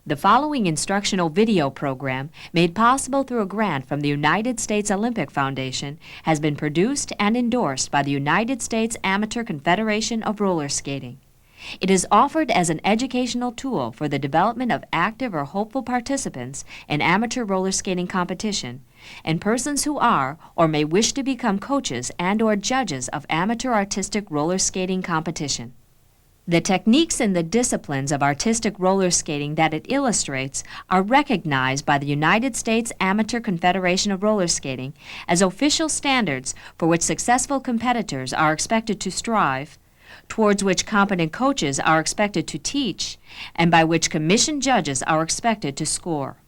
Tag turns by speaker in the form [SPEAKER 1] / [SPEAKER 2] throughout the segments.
[SPEAKER 1] The following instructional video program, made possible through a grant from the United States Olympic Foundation, has been produced and endorsed by the United States Amateur Confederation of Roller Skating. It is offered as an educational tool for the development of active or hopeful participants in amateur roller skating competition and persons who are or may wish to become coaches and/or judges of amateur artistic roller skating competition. The techniques and the disciplines of artistic roller skating that it illustrates are recognized by the United States Amateur Confederation of Roller Skating as official standards for which successful competitors are expected to strive, towards which competent coaches are expected to teach, and by which commissioned judges are expected to score.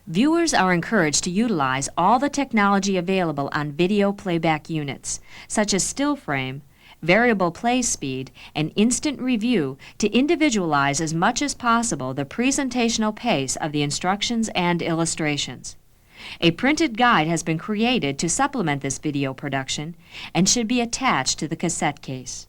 [SPEAKER 1] Viewers are encouraged to utilize all the technology available on video playback units, such as still frame, variable play speed, and instant review to individualize as much as possible the presentational pace of the instructions and illustrations. A printed guide has been created to supplement this video production and should be attached to the cassette case.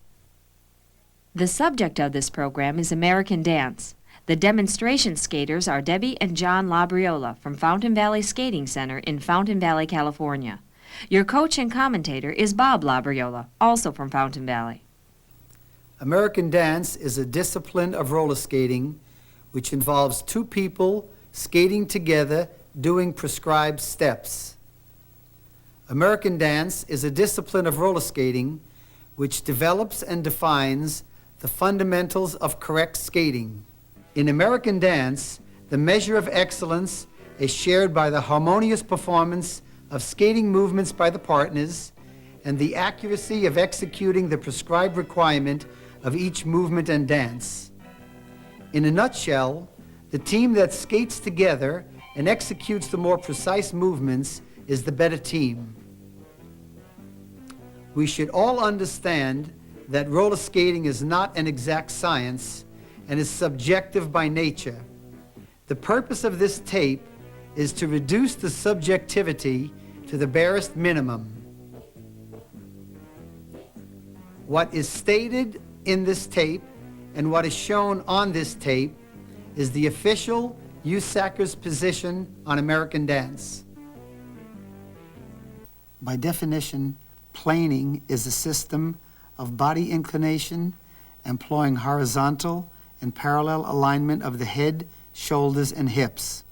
[SPEAKER 1] The subject of this program is American Dance. The demonstration skaters are Debbie and John Labriola from Fountain Valley Skating Center in Fountain Valley, California. Your coach and commentator is Bob Labriola, also from Fountain Valley.
[SPEAKER 2] American Dance is a discipline of roller skating which involves two people skating together doing prescribed steps. American Dance is a discipline of roller skating which develops and defines the fundamentals of correct skating. In American Dance, the measure of excellence is shared by the harmonious performance of skating movements by the partners and the accuracy of executing the prescribed requirement of each movement and dance. In a nutshell, the team that skates together and executes the more precise movements is the better team. We should all understand that roller skating is not an exact science and is subjective by nature. The purpose of this tape is to reduce the subjectivity to the barest minimum. What is stated in this tape and what is shown on this tape is the official USACR's position on American Dance. By definition, planing is a system of body inclination employing horizontal and parallel alignment of the head, shoulders, and hips.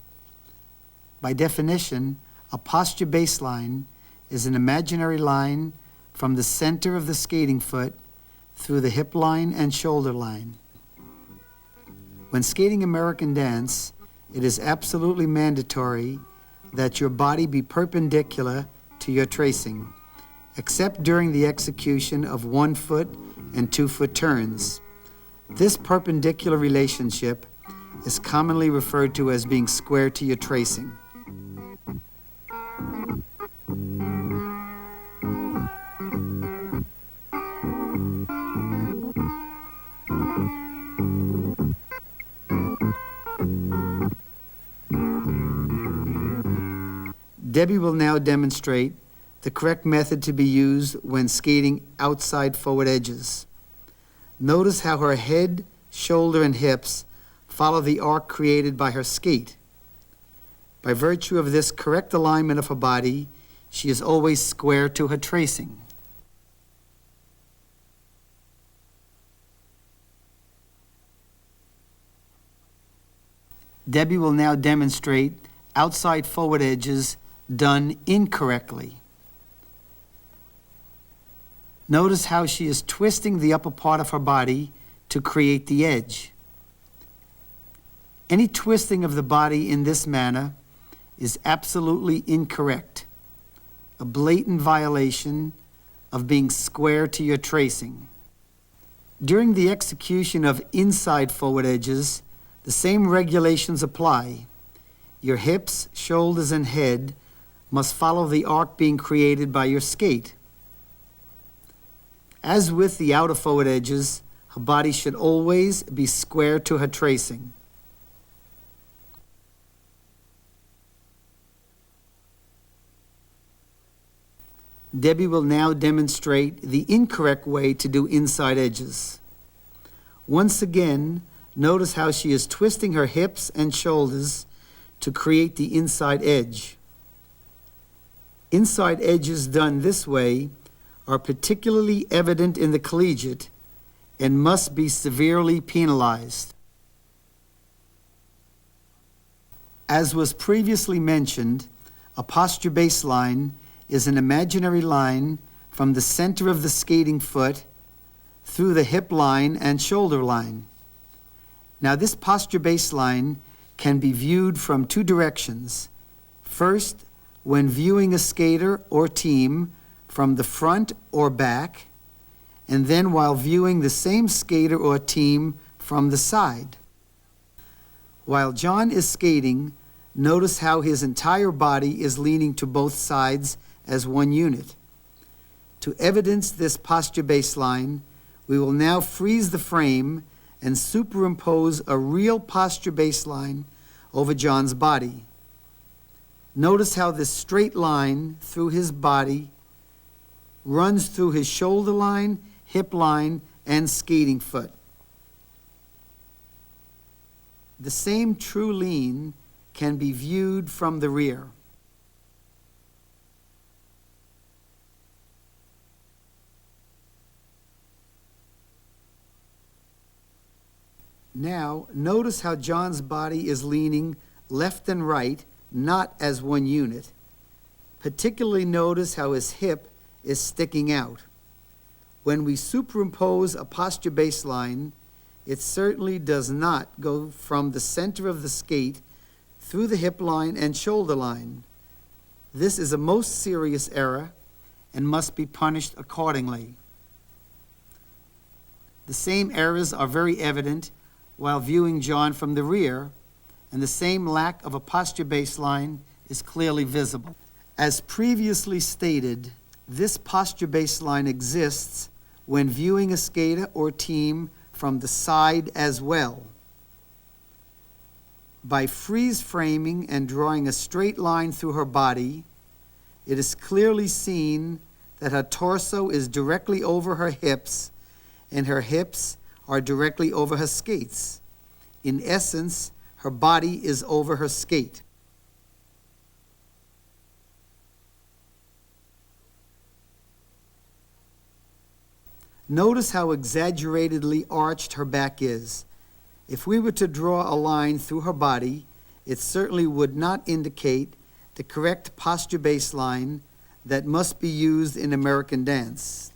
[SPEAKER 2] By definition, a posture baseline is an imaginary line from the center of the skating foot through the hip line and shoulder line. When skating American Dance, it is absolutely mandatory that your body be perpendicular to your tracing, except during the execution of 1 foot and 2 foot turns. This perpendicular relationship is commonly referred to as being square to your tracing. Debbie will now demonstrate the correct method to be used when skating outside forward edges. Notice how her head, shoulder, and hips follow the arc created by her skate. By virtue of this correct alignment of her body, she is always square to her tracing. Debbie will now demonstrate outside forward edges done incorrectly. Notice how she is twisting the upper part of her body to create the edge. Any twisting of the body in this manner is absolutely incorrect, a blatant violation of being square to your tracing. During the execution of inside forward edges, the same regulations apply. Your hips, shoulders, and head must follow the arc being created by your skate. As with the outer forward edges, her body should always be square to her tracing. Debbie will now demonstrate the incorrect way to do inside edges. Once again, notice how she is twisting her hips and shoulders to create the inside edge. Inside edges done this way are particularly evident in the Collegiate and must be severely penalized. As was previously mentioned, a posture baseline is an imaginary line from the center of the skating foot through the hip line and shoulder line. Now, this posture baseline can be viewed from two directions. First, when viewing a skater or team from the front or back, and then while viewing the same skater or team from the side. While John is skating, notice how his entire body is leaning to both sides as one unit. To evidence this posture baseline, we will now freeze the frame and superimpose a real posture baseline over John's body. Notice how this straight line through his body runs through his shoulder line, hip line, and skating foot. The same true lean can be viewed from the rear. Now, notice how John's body is leaning left and right, not as one unit. Particularly notice how his hip is sticking out. When we superimpose a posture baseline, it certainly does not go from the center of the skate through the hip line and shoulder line. This is a most serious error and must be punished accordingly. The same errors are very evident while viewing John from the rear, and the same lack of a posture baseline is clearly visible. As previously stated, this posture baseline exists when viewing a skater or team from the side as well. By freeze framing and drawing a straight line through her body, it is clearly seen that her torso is directly over her hips and her hips are directly over her skates. In essence, her body is over her skate. Notice how exaggeratedly arched her back is. If we were to draw a line through her body, it certainly would not indicate the correct posture baseline that must be used in American dance.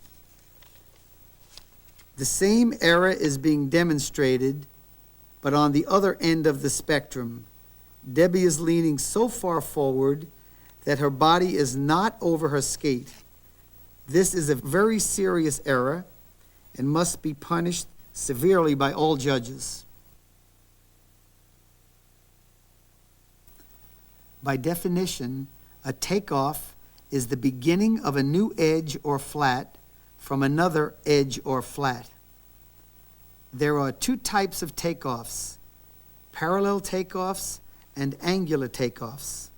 [SPEAKER 2] The same error is being demonstrated, but on the other end of the spectrum. Debbie is leaning so far forward that her body is not over her skate. This is a very serious error and must be punished severely by all judges. By definition, a takeoff is the beginning of a new edge or flat from another edge or flat. There are two types of takeoffs, parallel takeoffs and angular takeoffs.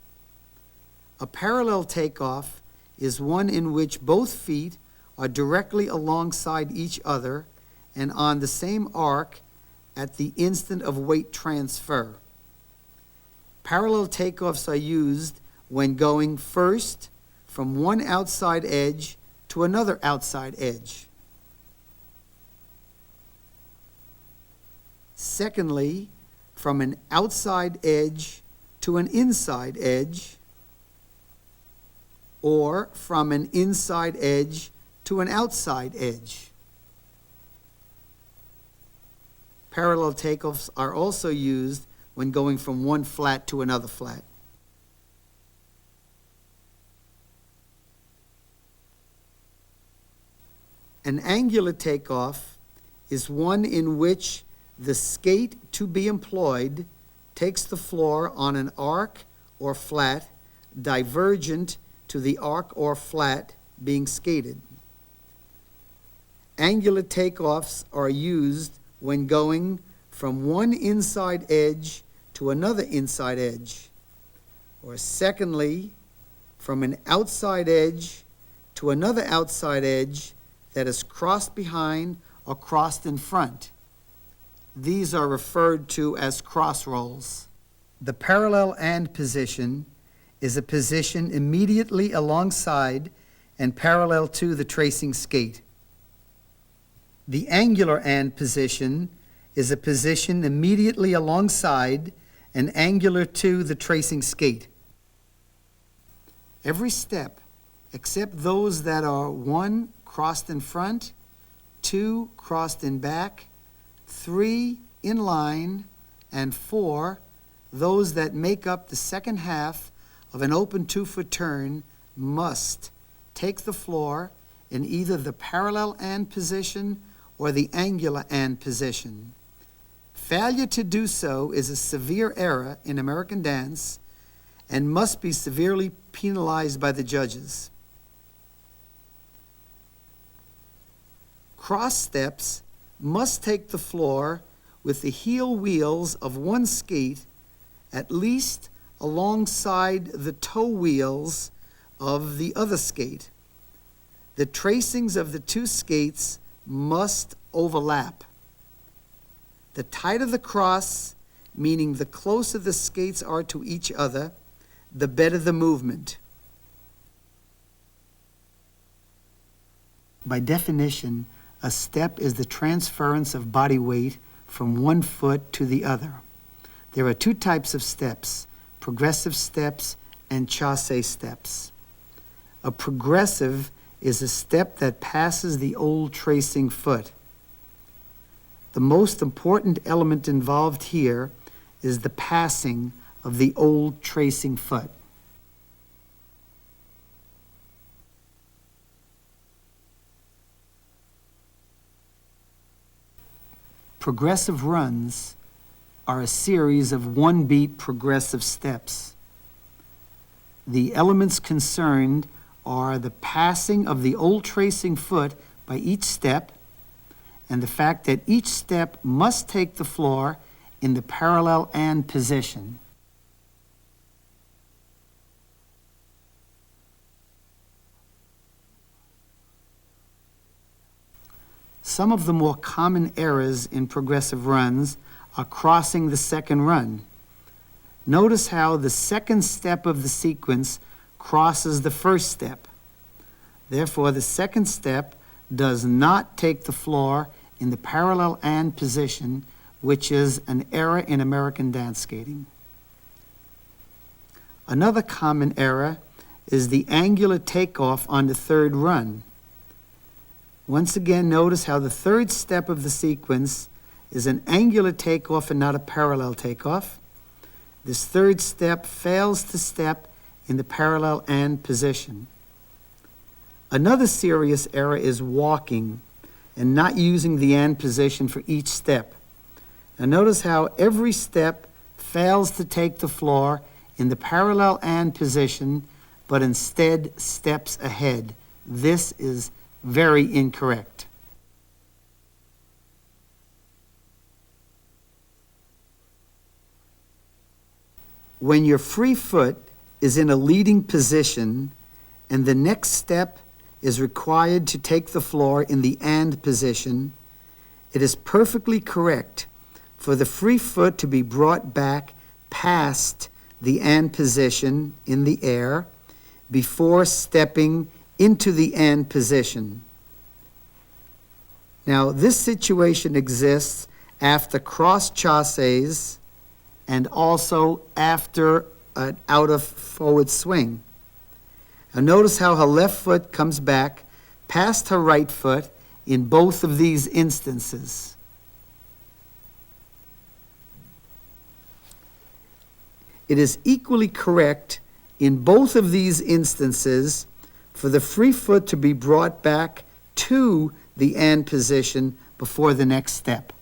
[SPEAKER 2] A parallel takeoff is one in which both feet are directly alongside each other and on the same arc at the instant of weight transfer. Parallel takeoffs are used when going first from one outside edge to another outside edge. Secondly, from an outside edge to an inside edge, or from an inside edge to an outside edge. Parallel takeoffs are also used when going from one flat to another flat. An angular takeoff is one in which the skate to be employed takes the floor on an arc or flat divergent to the arc or flat being skated. Angular takeoffs are used when going from one inside edge to another inside edge, or secondly, from an outside edge to another outside edge that is crossed behind or crossed in front. These are referred to as cross rolls. The parallel and position is a position immediately alongside and parallel to the tracing skate. The angular and position is a position immediately alongside and angular to the tracing skate. Every step, except those that are 1, crossed in front, 2, crossed in back, 3, in line, and 4, those that make up the second half of an open 2-foot turn, must take the floor in either the parallel and position or the angular and position. Failure to do so is a severe error in American dance and must be severely penalized by the judges. Cross steps must take the floor with the heel wheels of one skate at least alongside the toe wheels of the other skate. The tracings of the two skates must overlap. The tighter the cross, meaning the closer the skates are to each other, the better the movement. By definition, a step is the transference of body weight from one foot to the other. There are two types of steps, progressive steps and chasse steps. A progressive is a step that passes the old tracing foot. The most important element involved here is the passing of the old tracing foot. Progressive runs are a series of one-beat progressive steps. The elements concerned are the passing of the old tracing foot by each step and the fact that each step must take the floor in the parallel and position. Some of the more common errors in progressive runs are crossing the second run. Notice how the second step of the sequence crosses the first step. Therefore, the second step does not take the floor in the parallel and position, which is an error in American dance skating. Another common error is the angular takeoff on the third run. Once again, notice how the third step of the sequence is an angular takeoff and not a parallel takeoff. This third step fails to step in the parallel and position. Another serious error is walking and not using the and position for each step. Now notice how every step fails to take the floor in the parallel and position, but instead steps ahead. This is very incorrect. When your free foot is in a leading position and the next step is required to take the floor in the and position, it is perfectly correct for the free foot to be brought back past the and position in the air before stepping into the and position. Now, this situation exists after cross chasses and also after an out of forward swing. Now notice how her left foot comes back past her right foot in both of these instances. It is equally correct in both of these instances for the free foot to be brought back to the and position before the next step.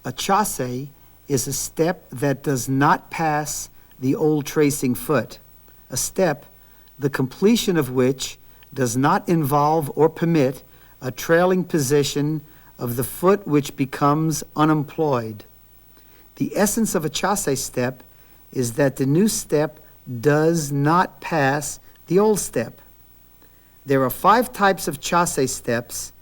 [SPEAKER 2] A chasse is a step that does not pass the old tracing foot, a step the completion of which does not involve or permit a trailing position of the foot which becomes unemployed. The essence of a chasse step is that the new step does not pass the old step. There are 5 types of chasse steps: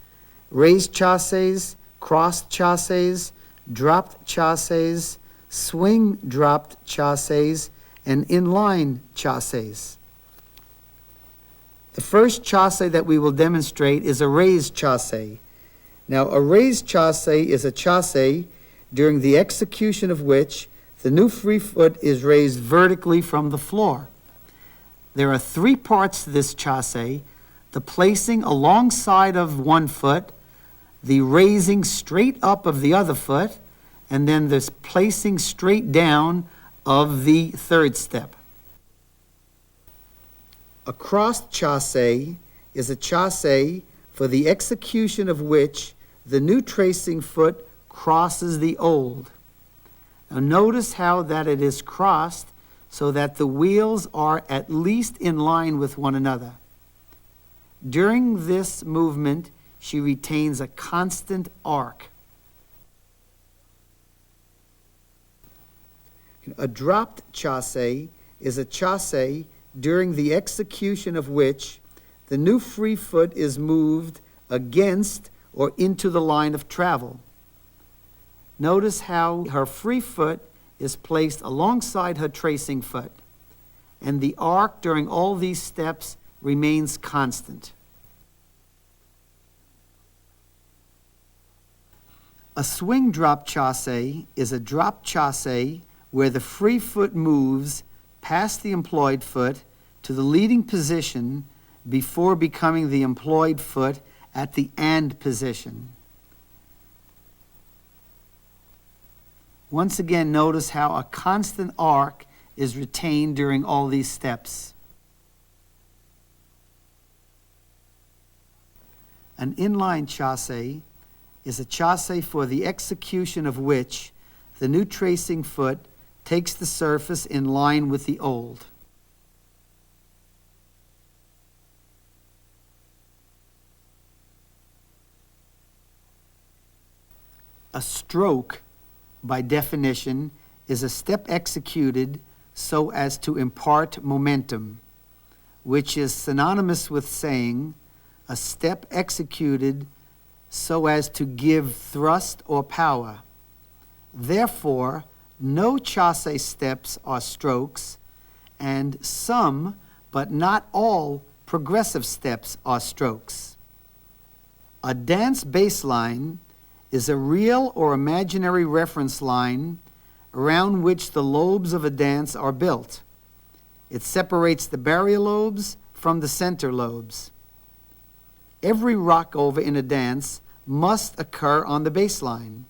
[SPEAKER 2] raised chasses, crossed chasses, dropped chasses, swing dropped chasses, and inline chasses. The first chasse that we will demonstrate is a raised chasse. Now, a raised chasse is a chasse during the execution of which the new free foot is raised vertically from the floor. There are 3 parts to this chasse: the placing alongside of one foot, the raising straight up of the other foot, and then this placing straight down of the third step. A crossed chasse is a chasse for the execution of which the new tracing foot crosses the old. Now notice how that it is crossed so that the wheels are at least in line with one another. During this movement, she retains a constant arc. A dropped chasse is a chasse during the execution of which the new free foot is moved against or into the line of travel. Notice how her free foot is placed alongside her tracing foot, and the arc during all these steps remains constant. A swing drop chasse is a drop chasse where the free foot moves past the employed foot to the leading position before becoming the employed foot at the and position. Once again, notice how a constant arc is retained during all these steps. An inline chasse is a chasse for the execution of which the new tracing foot takes the surface in line with the old. A stroke, by definition, is a step executed so as to impart momentum, which is synonymous with saying a step executed so as to give thrust or power. Therefore, no chasse steps are strokes, and some, but not all, progressive steps are strokes. A dance baseline is a real or imaginary reference line around which the lobes of a dance are built. It separates the barrier lobes from the center lobes. Every rockover in a dance must occur on the baseline.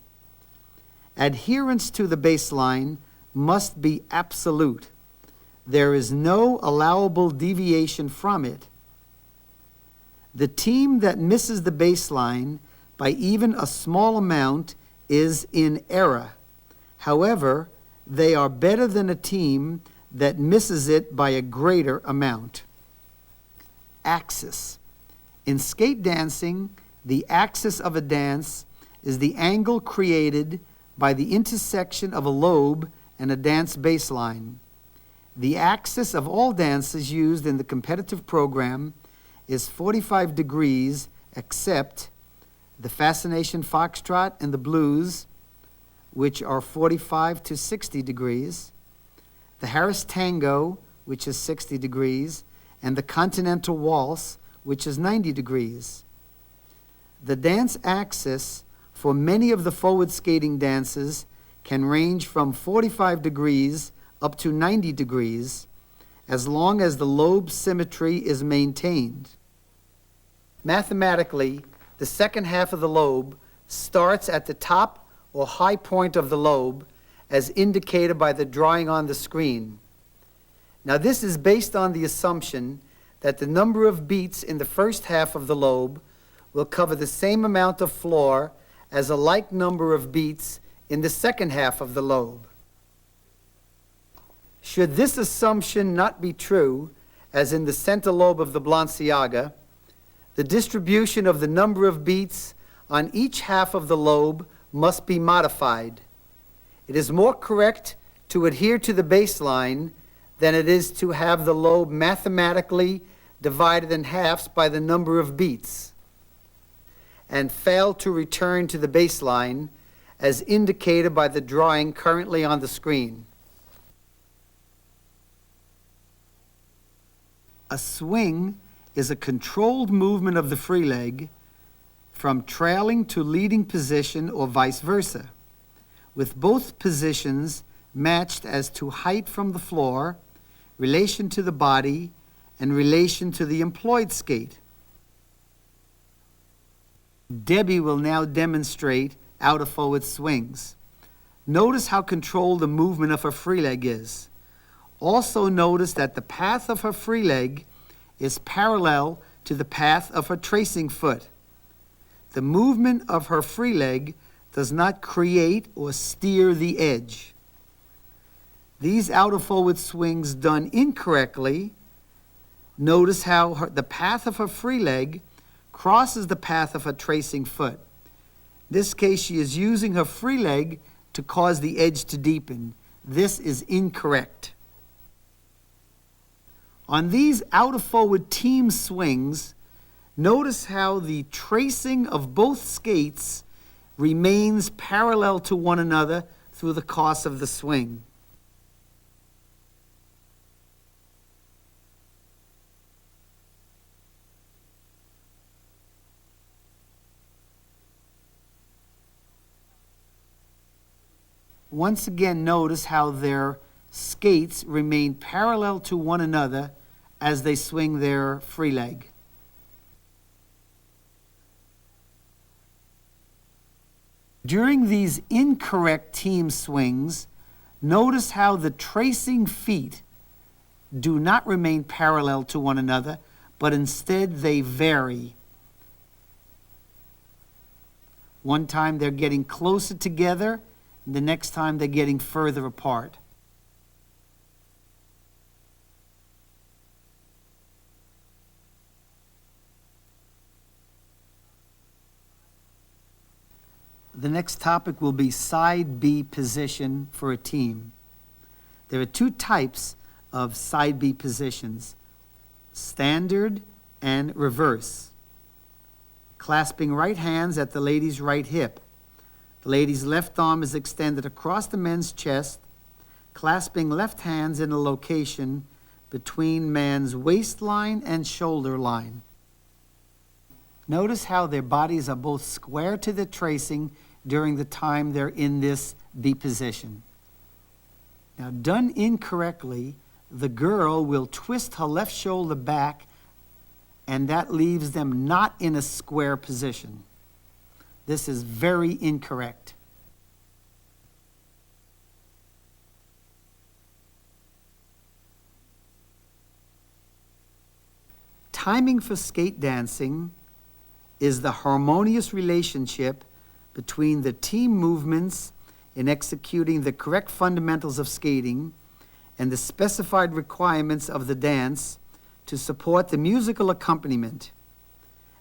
[SPEAKER 2] Adherence to the baseline must be absolute. There is no allowable deviation from it. The team that misses the baseline by even a small amount is in error. However, they are better than a team that misses it by a greater amount. Axis. In skate dancing, the axis of a dance is the angle created by the intersection of a lobe and a dance baseline. The axis of all dances used in the competitive program is 45 degrees except the Fascination Foxtrot and the Blues, which are 45 to 60 degrees, the Harris Tango, which is 60 degrees, and the Continental Waltz, which is 90 degrees. The dance axis for many of the forward skating dances can range from 45 degrees up to 90 degrees, as long as the lobe symmetry is maintained. Mathematically, the second half of the lobe starts at the top or high point of the lobe, as indicated by the drawing on the screen. Now, this is based on the assumption that the number of beats in the first half of the lobe will cover the same amount of floor as a like number of beats in the second half of the lobe. Should this assumption not be true, as in the center lobe of the Bluesiaga, the distribution of the number of beats on each half of the lobe must be modified. It is more correct to adhere to the baseline than it is to have the lobe mathematically divided in halves by the number of beats, and fail to return to the baseline as indicated by the drawing currently on the screen. A swing is a controlled movement of the free leg from trailing to leading position or vice versa, with both positions matched as to height from the floor, relation to the body, and relation to the employed skate. Debbie will now demonstrate out-of-forward swings. Notice how controlled the movement of her free leg is. Also notice that the path of her free leg is parallel to the path of her tracing foot. The movement of her free leg does not create or steer the edge. These out-of-forward swings done incorrectly, notice how the path of her free leg crosses the path of her tracing foot. In this case, she is using her free leg to cause the edge to deepen. This is incorrect. On these out-of-forward team swings, notice how the tracing of both skates remains parallel to one another through the course of the swing. Once again, notice how their skates remain parallel to one another as they swing their free leg. During these incorrect team swings, notice how the tracing feet do not remain parallel to one another, but instead they vary. One time they're getting closer together, and the next time they're getting further apart. The next topic will be side B position for a team. There are two types of side B positions, standard and reverse. Clasping right hands at the lady's right hip. The lady's left arm is extended across the men's chest, clasping left hands in a location between man's waistline and shoulder line. Notice how their bodies are both square to the tracing during the time they're in this B position. Now, done incorrectly, the girl will twist her left shoulder back, and that leaves them not in a square position. This is very incorrect. Timing for skate dancing is the harmonious relationship between the team movements in executing the correct fundamentals of skating and the specified requirements of the dance to support the musical accompaniment.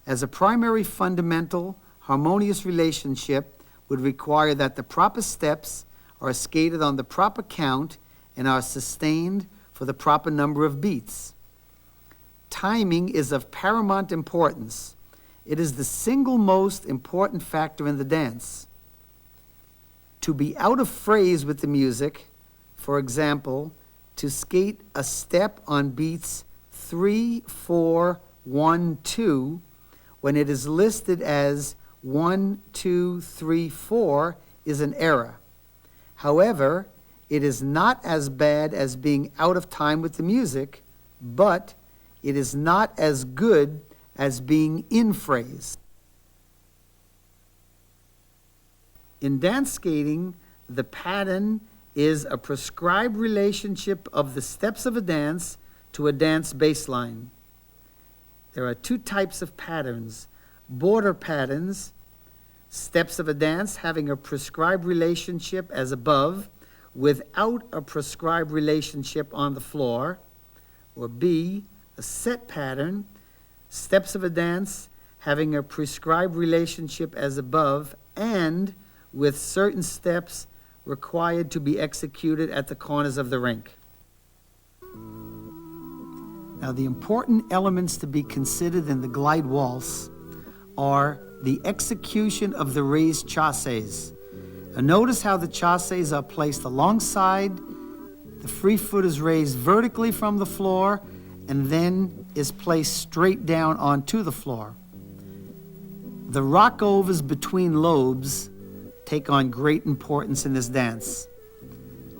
[SPEAKER 2] As a primary fundamental, harmonious relationship would require that the proper steps are skated on the proper count and are sustained for the proper number of beats. Timing is of paramount importance. It is the single most important factor in the dance. To be out of phrase with the music, for example, to skate a step on beats 3, 4, 1, 2, when it is listed as 1, 2, 3, 4 is an error. However, it is not as bad as being out of time with the music, but it is not as good as being in phrase. In dance skating, the pattern is a prescribed relationship of the steps of a dance to a dance baseline. There are two types of patterns: border patterns, steps of a dance having a prescribed relationship as above without a prescribed relationship on the floor, or B, a set pattern, steps of a dance having a prescribed relationship as above and with certain steps required to be executed at the corners of the rink. Now, the important elements to be considered in the Glide Waltz are the execution of the raised chasses. Now, notice how the chasses are placed alongside, the free foot is raised vertically from the floor, and then is placed straight down onto the floor. The rockovers between lobes take on great importance in this dance.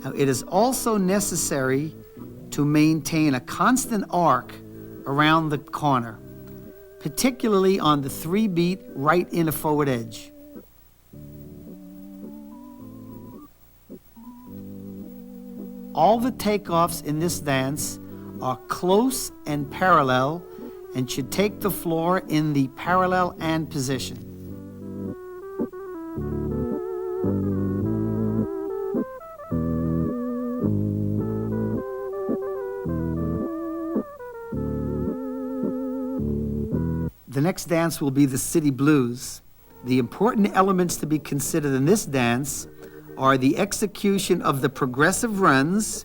[SPEAKER 2] Now, it is also necessary to maintain a constant arc around the corner, particularly on the 3-beat right inner forward edge. All the takeoffs in this dance are close and parallel and should take the floor in the parallel and position. The next dance will be the City Blues. The important elements to be considered in this dance are the execution of the progressive runs.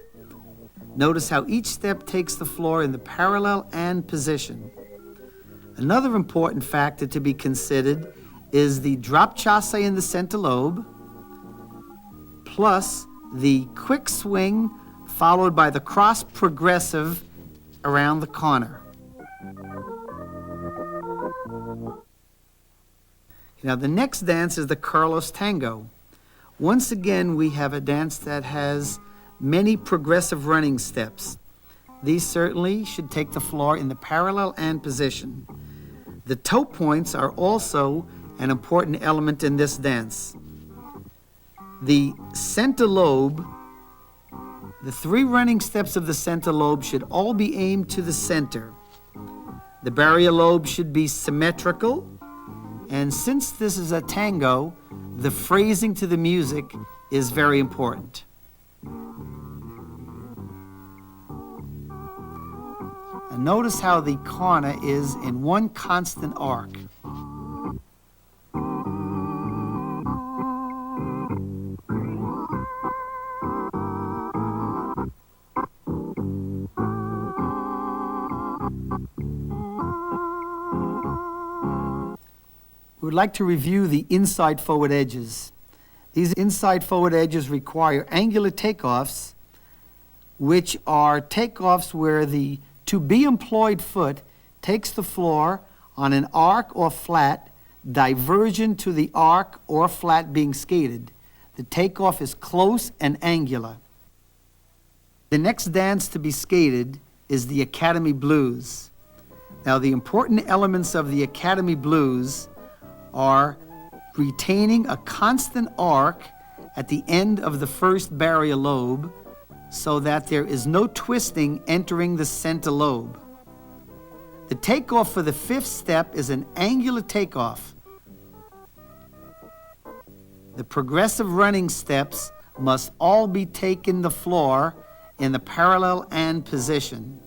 [SPEAKER 2] Notice how each step takes the floor in the parallel and position. Another important factor to be considered is the drop chasse in the center lobe, plus the quick swing followed by the cross progressive around the corner. Now, the next dance is the Carlos Tango. Once again, we have a dance that has many progressive running steps. These certainly should take the floor in the parallel and position. The toe points are also an important element in this dance. The center lobe, the 3 running steps of the center lobe should all be aimed to the center. The barrier lobe should be symmetrical, and since this is a tango, the phrasing to the music is very important. And notice how the corner is in one constant arc. We would like to review the inside forward edges. These inside forward edges require angular takeoffs, which are takeoffs where the to-be-employed foot takes the floor on an arc or flat divergent to the arc or flat being skated. The takeoff is close and angular. The next dance to be skated is the Academy Blues. Now, the important elements of the Academy Blues are retaining a constant arc at the end of the first barrier lobe so that there is no twisting entering the center lobe. The takeoff for the 5th step is an angular takeoff. The progressive running steps must all be taken the floor in the parallel and position.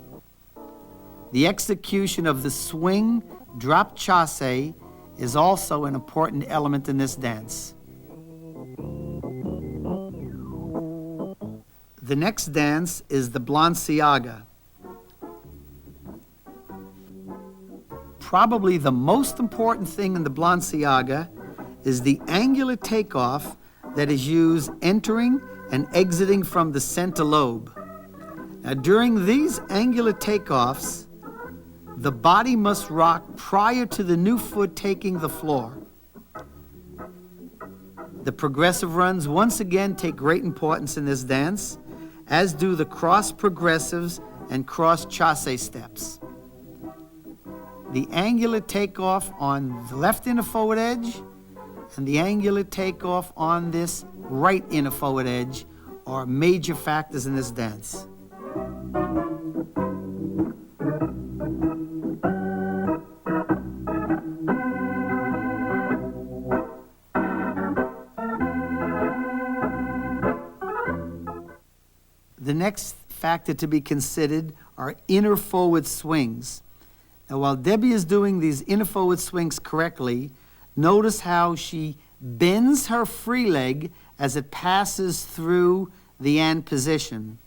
[SPEAKER 2] The execution of the swing drop chasse is also an important element in this dance. The next dance is the Bluesiaga. Probably the most important thing in the Bluesiaga is the angular takeoff that is used entering and exiting from the center lobe. Now, during these angular takeoffs, the body must rock prior to the new foot taking the floor. The progressive runs once again take great importance in this dance, as do the cross progressives and cross chasse steps. The angular takeoff on the left inner forward edge and the angular takeoff on this right inner forward edge are major factors in this dance. The next factor to be considered are inner forward swings. Now, while Debbie is doing these inner forward swings correctly, notice how she bends her free leg as it passes through the and position.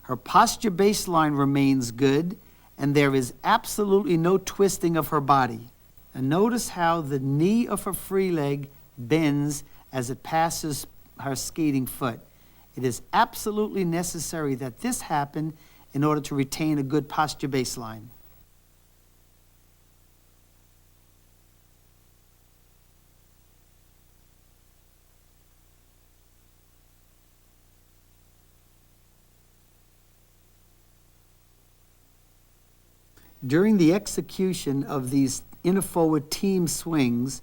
[SPEAKER 2] Her posture baseline remains good, and there is absolutely no twisting of her body. And notice how the knee of her free leg bends as it passes her skating foot. It is absolutely necessary that this happen in order to retain a good posture baseline. During the execution of these inner-forward team swings,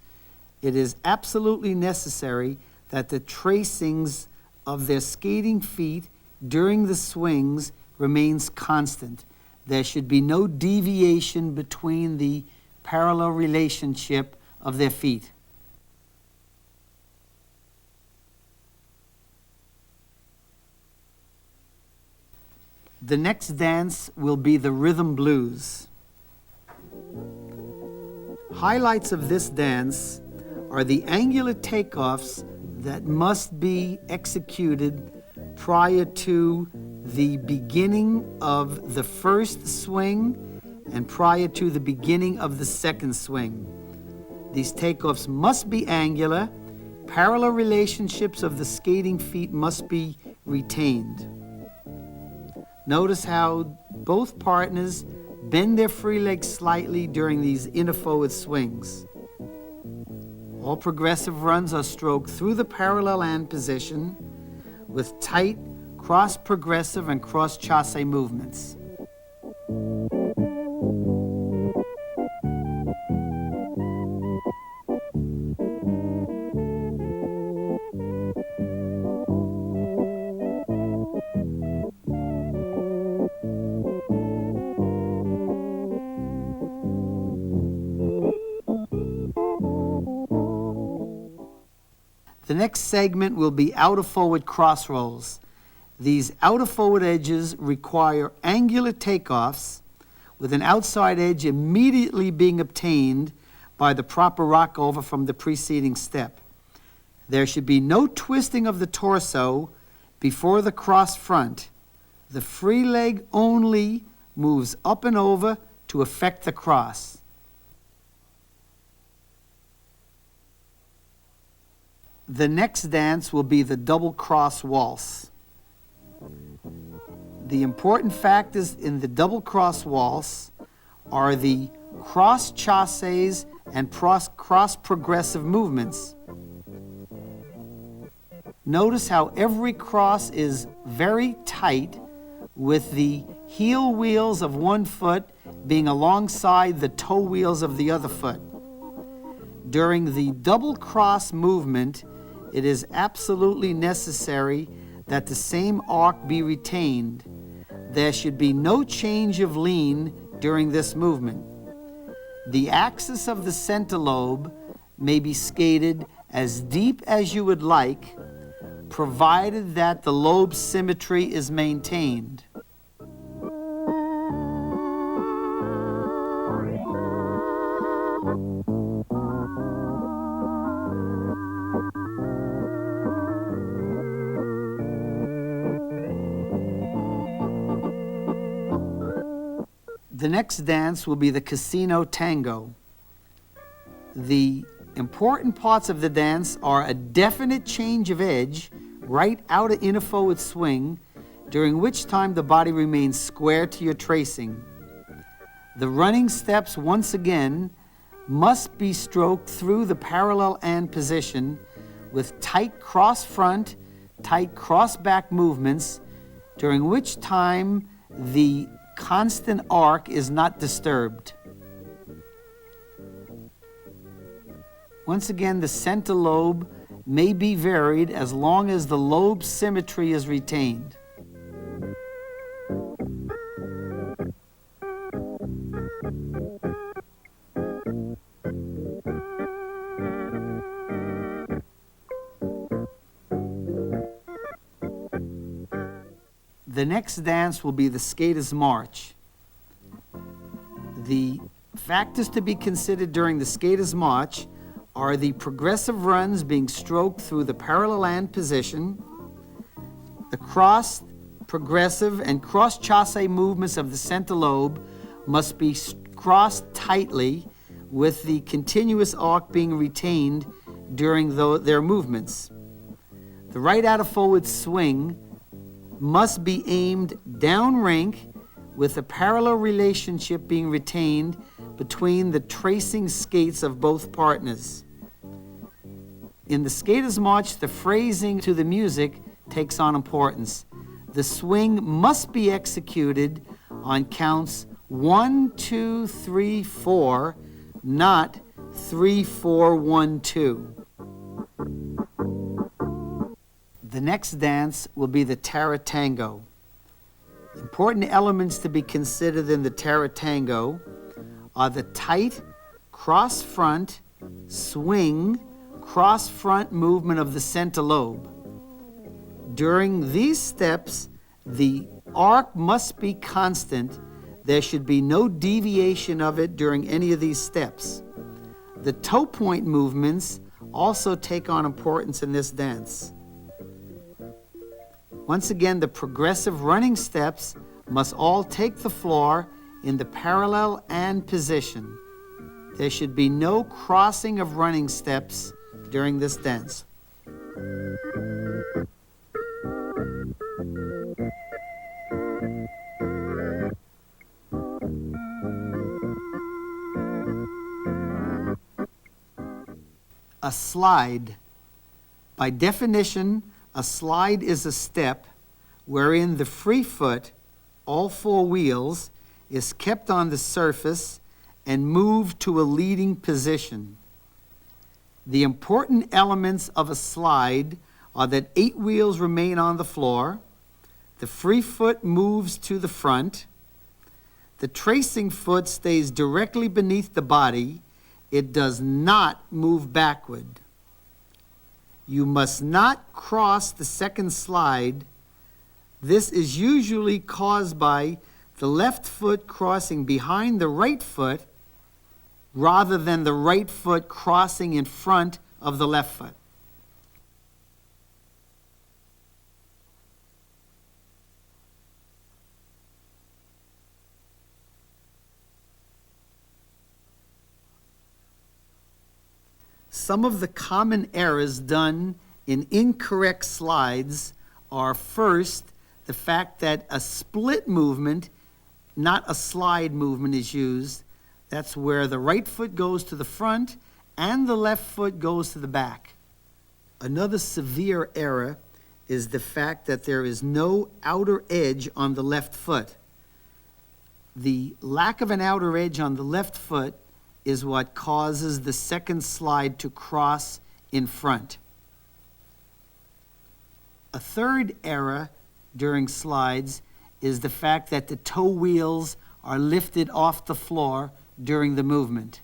[SPEAKER 2] it is absolutely necessary that the tracings of their skating feet during the swings remains constant. There should be no deviation between the parallel relationship of their feet. The next dance will be the rhythm blues. Highlights of this dance are the angular takeoffs that must be executed prior to the beginning of the first swing and prior to the beginning of the second swing. These takeoffs must be angular. Parallel relationships of the skating feet must be retained. Notice how both partners bend their free legs slightly during these inner forward swings. All progressive runs are stroked through the parallel hand position with tight cross progressive and cross chasse movements. The next segment will be outer forward cross rolls. These outer forward edges require angular takeoffs with an outside edge immediately being obtained by the proper rockover from the preceding step. There should be no twisting of the torso before the cross front. The free leg only moves up and over to effect the cross. The next dance will be the double cross waltz. The important factors in the double cross waltz are the cross chasses and cross progressive movements. Notice how every cross is very tight, with the heel wheels of one foot being alongside the toe wheels of the other foot. During the double cross movement, it is absolutely necessary that the same arc be retained. There should be no change of lean during this movement. The axis of the center lobe may be skated as deep as you would like, provided that the lobe symmetry is maintained. The next dance will be the Casino Tango. The important parts of the dance are a definite change of edge, right outer inner forward swing, during which time the body remains square to your tracing. The running steps, once again, must be stroked through the parallel hand position with tight cross front, tight cross back movements, during which time the constant arc is not disturbed. Once again, the center lobe may be varied as long as the lobe symmetry is retained. The next dance will be the Skater's March. The factors to be considered during the Skater's March are the progressive runs being stroked through the parallel hand position, the cross, progressive, and cross chasse movements of the center lobe must be crossed tightly with the continuous arc being retained during their movements. The right out of forward swing must be aimed down rank with a parallel relationship being retained between the tracing skates of both partners. In the skater's march, the phrasing to the music takes on importance. The swing must be executed on counts 1, 2, 3, 4, not 3, 4, 1, 2. The next dance will be the Tatango. Important elements to be considered in the Tatango are the tight cross front swing, cross front movement of the center lobe. During these steps, the arc must be constant. There should be no deviation of it during any of these steps. The toe point movements also take on importance in this dance. Once again, the progressive running steps must all take the floor in the parallel and position. There should be no crossing of running steps during this dance. A slide. By definition, a slide is a step wherein the free foot, all four wheels, is kept on the surface and moved to a leading position. The important elements of a slide are that 8 wheels remain on the floor, the free foot moves to the front, the tracing foot stays directly beneath the body, it does not move backward. You must not cross the second slide. This is usually caused by the left foot crossing behind the right foot rather than the right foot crossing in front of the left foot. Some of the common errors done in incorrect slides are, first, the fact that a split movement, not a slide movement, is used. That's where the right foot goes to the front and the left foot goes to the back. Another severe error is the fact that there is no outer edge on the left foot. The lack of an outer edge on the left foot is what causes the second slide to cross in front. A third error during slides is the fact that the toe wheels are lifted off the floor during the movement.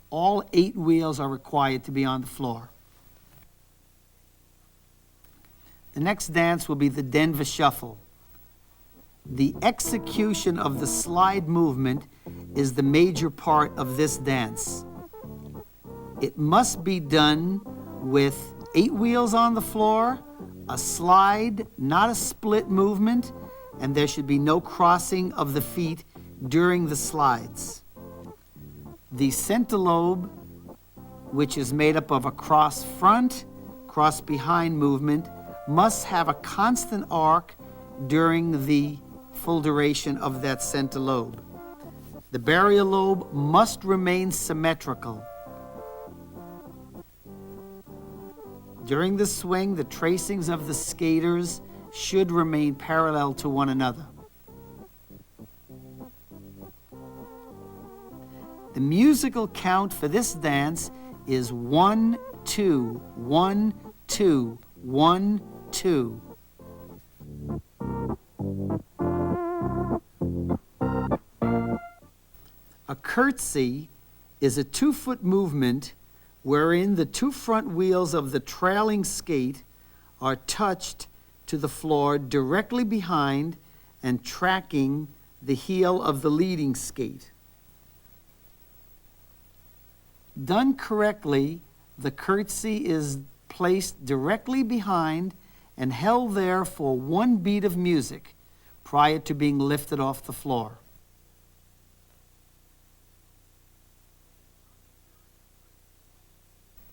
[SPEAKER 2] All 8 wheels are required to be on the floor. The next dance will be the Denver Shuffle. The execution of the slide movement is the major part of this dance. It must be done with 8 wheels on the floor, a slide, not a split movement, and there should be no crossing of the feet during the slides. The center lobe, which is made up of a cross front, cross behind movement, must have a constant arc during the full duration of that center lobe. The barrier lobe must remain symmetrical. During the swing, the tracings of the skaters should remain parallel to one another. The musical count for this dance is 1, 2, 1, 2, 1, 2. A curtsy is a 2-foot movement wherein the 2 front wheels of the trailing skate are touched to the floor directly behind and tracking the heel of the leading skate. Done correctly, the curtsy is placed directly behind and held there for one beat of music prior to being lifted off the floor.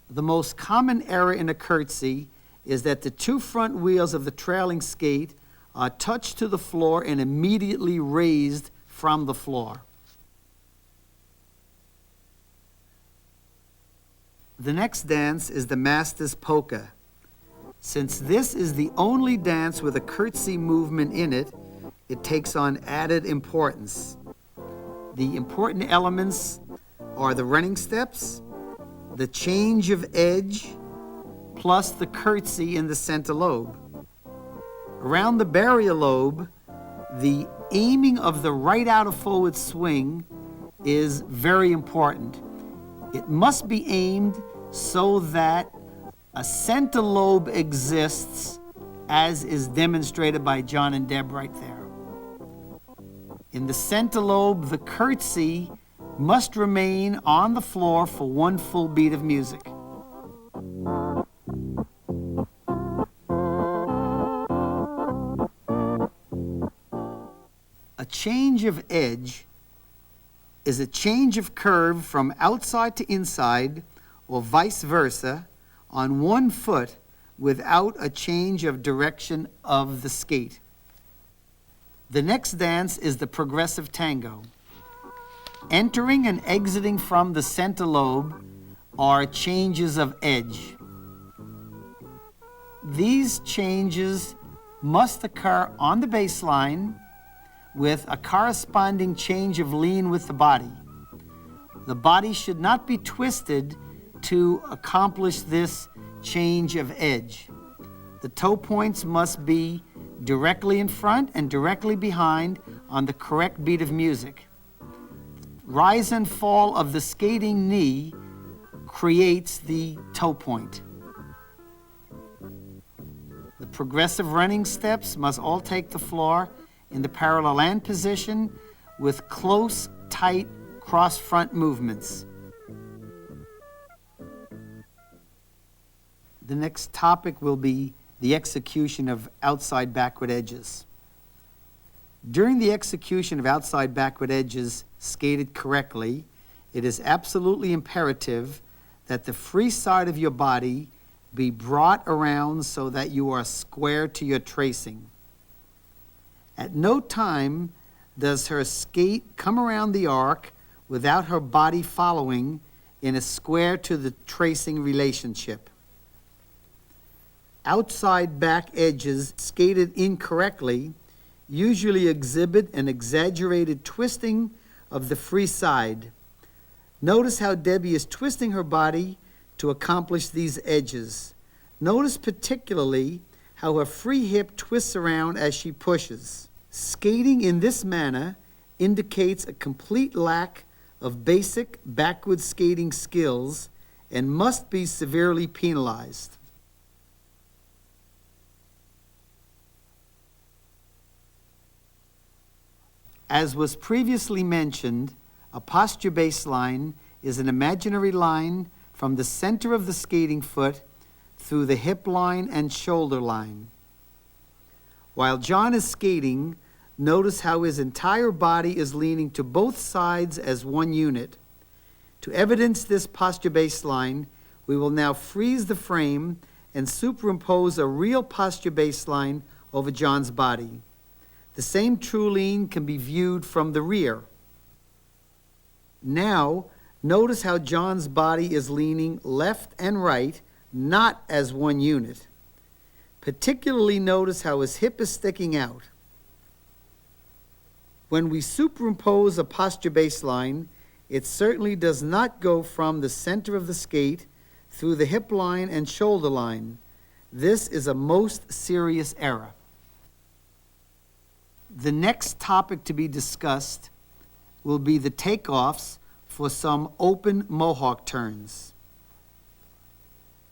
[SPEAKER 2] The most common error in a curtsy is that the two front wheels of the trailing skate are touched to the floor and immediately raised from the floor. The next dance is the Master's Polka. Since this is the only dance with a curtsy movement in it, it takes on added importance. The important elements are the running steps, the change of edge, plus the curtsy in the center lobe. Around the barrier lobe, the aiming of the right outer forward swing is very important. It must be aimed so that a center lobe exists, as is demonstrated by John and Deb right there. In the center lobe, the curtsy must remain on the floor for one full beat of music. A change of edge is a change of curve from outside to inside, or vice versa, on one foot without a change of direction of the skate. The next dance is the progressive tango. Entering and exiting from the center lobe are changes of edge. These changes must occur on the baseline with a corresponding change of lean with the body. The body should not be twisted to accomplish this change of edge. The toe points must be directly in front and directly behind on the correct beat of music. Rise and fall of the skating knee creates the toe point. The progressive running steps must all take the floor in the parallel land position with close, tight, cross-front movements. The next topic will be the execution of outside backward edges. During the execution of outside backward edges skated correctly, it is absolutely imperative that the free side of your body be brought around so that you are square to your tracing. At no time does her skate come around the arc without her body following in a square to the tracing relationship. Outside back edges skated incorrectly usually exhibit an exaggerated twisting of the free side. Notice how Debbie is twisting her body to accomplish these edges. Notice particularly how her free hip twists around as she pushes. Skating in this manner indicates a complete lack of basic backward skating skills and must be severely penalized. As was previously mentioned, a posture baseline is an imaginary line from the center of the skating foot through the hip line and shoulder line. While John is skating, notice how his entire body is leaning to both sides as one unit. To evidence this posture baseline, we will now freeze the frame and superimpose a real posture baseline over John's body. The same true lean can be viewed from the rear. Now, notice how John's body is leaning left and right, not as one unit. Particularly notice how his hip is sticking out. When we superimpose a posture baseline, it certainly does not go from the center of the skate through the hip line and shoulder line. This is a most serious error. The next topic to be discussed will be the takeoffs for some open Mohawk turns.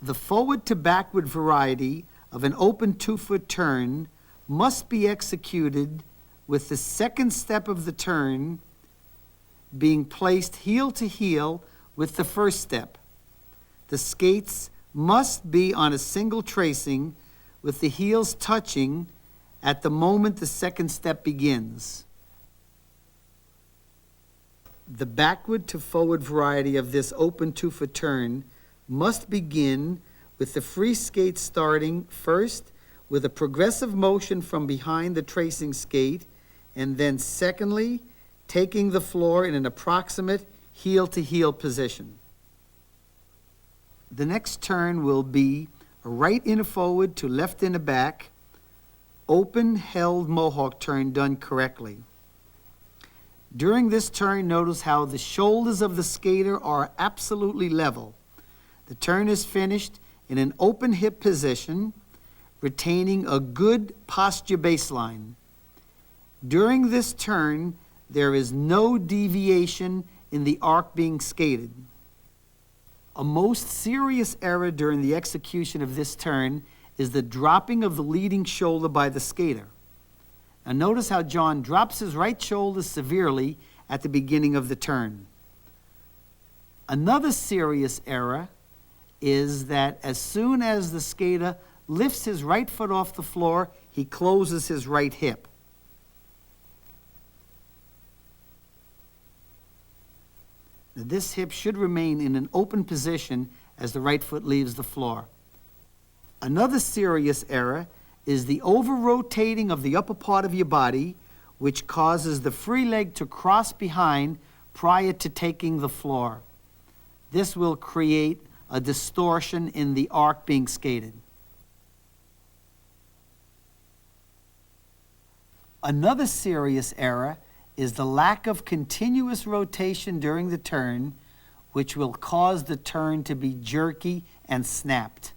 [SPEAKER 2] The forward to backward variety of an open 2-foot turn must be executed with the second step of the turn being placed heel to heel with the first step. The skates must be on a single tracing with the heels touching at the moment the second step begins. The backward to forward variety of this open 2-foot turn must begin with the free skate starting first with a progressive motion from behind the tracing skate, and then secondly, taking the floor in an approximate heel-to-heel position. The next turn will be a right inner forward to left inner back, open held Mohawk turn done correctly. During this turn, notice how the shoulders of the skater are absolutely level. The turn is finished in an open hip position, retaining a good posture baseline. During this turn, there is no deviation in the arc being skated. A most serious error during the execution of this turn is the dropping of the leading shoulder by the skater. Now notice how John drops his right shoulder severely at the beginning of the turn. Another serious error is that as soon as the skater lifts his right foot off the floor, he closes his right hip. Now, this hip should remain in an open position as the right foot leaves the floor. Another serious error is the over-rotating of the upper part of your body, which causes the free leg to cross behind prior to taking the floor. This will create a distortion in the arc being skated. Another serious error is the lack of continuous rotation during the turn, which will cause the turn to be jerky and snapped.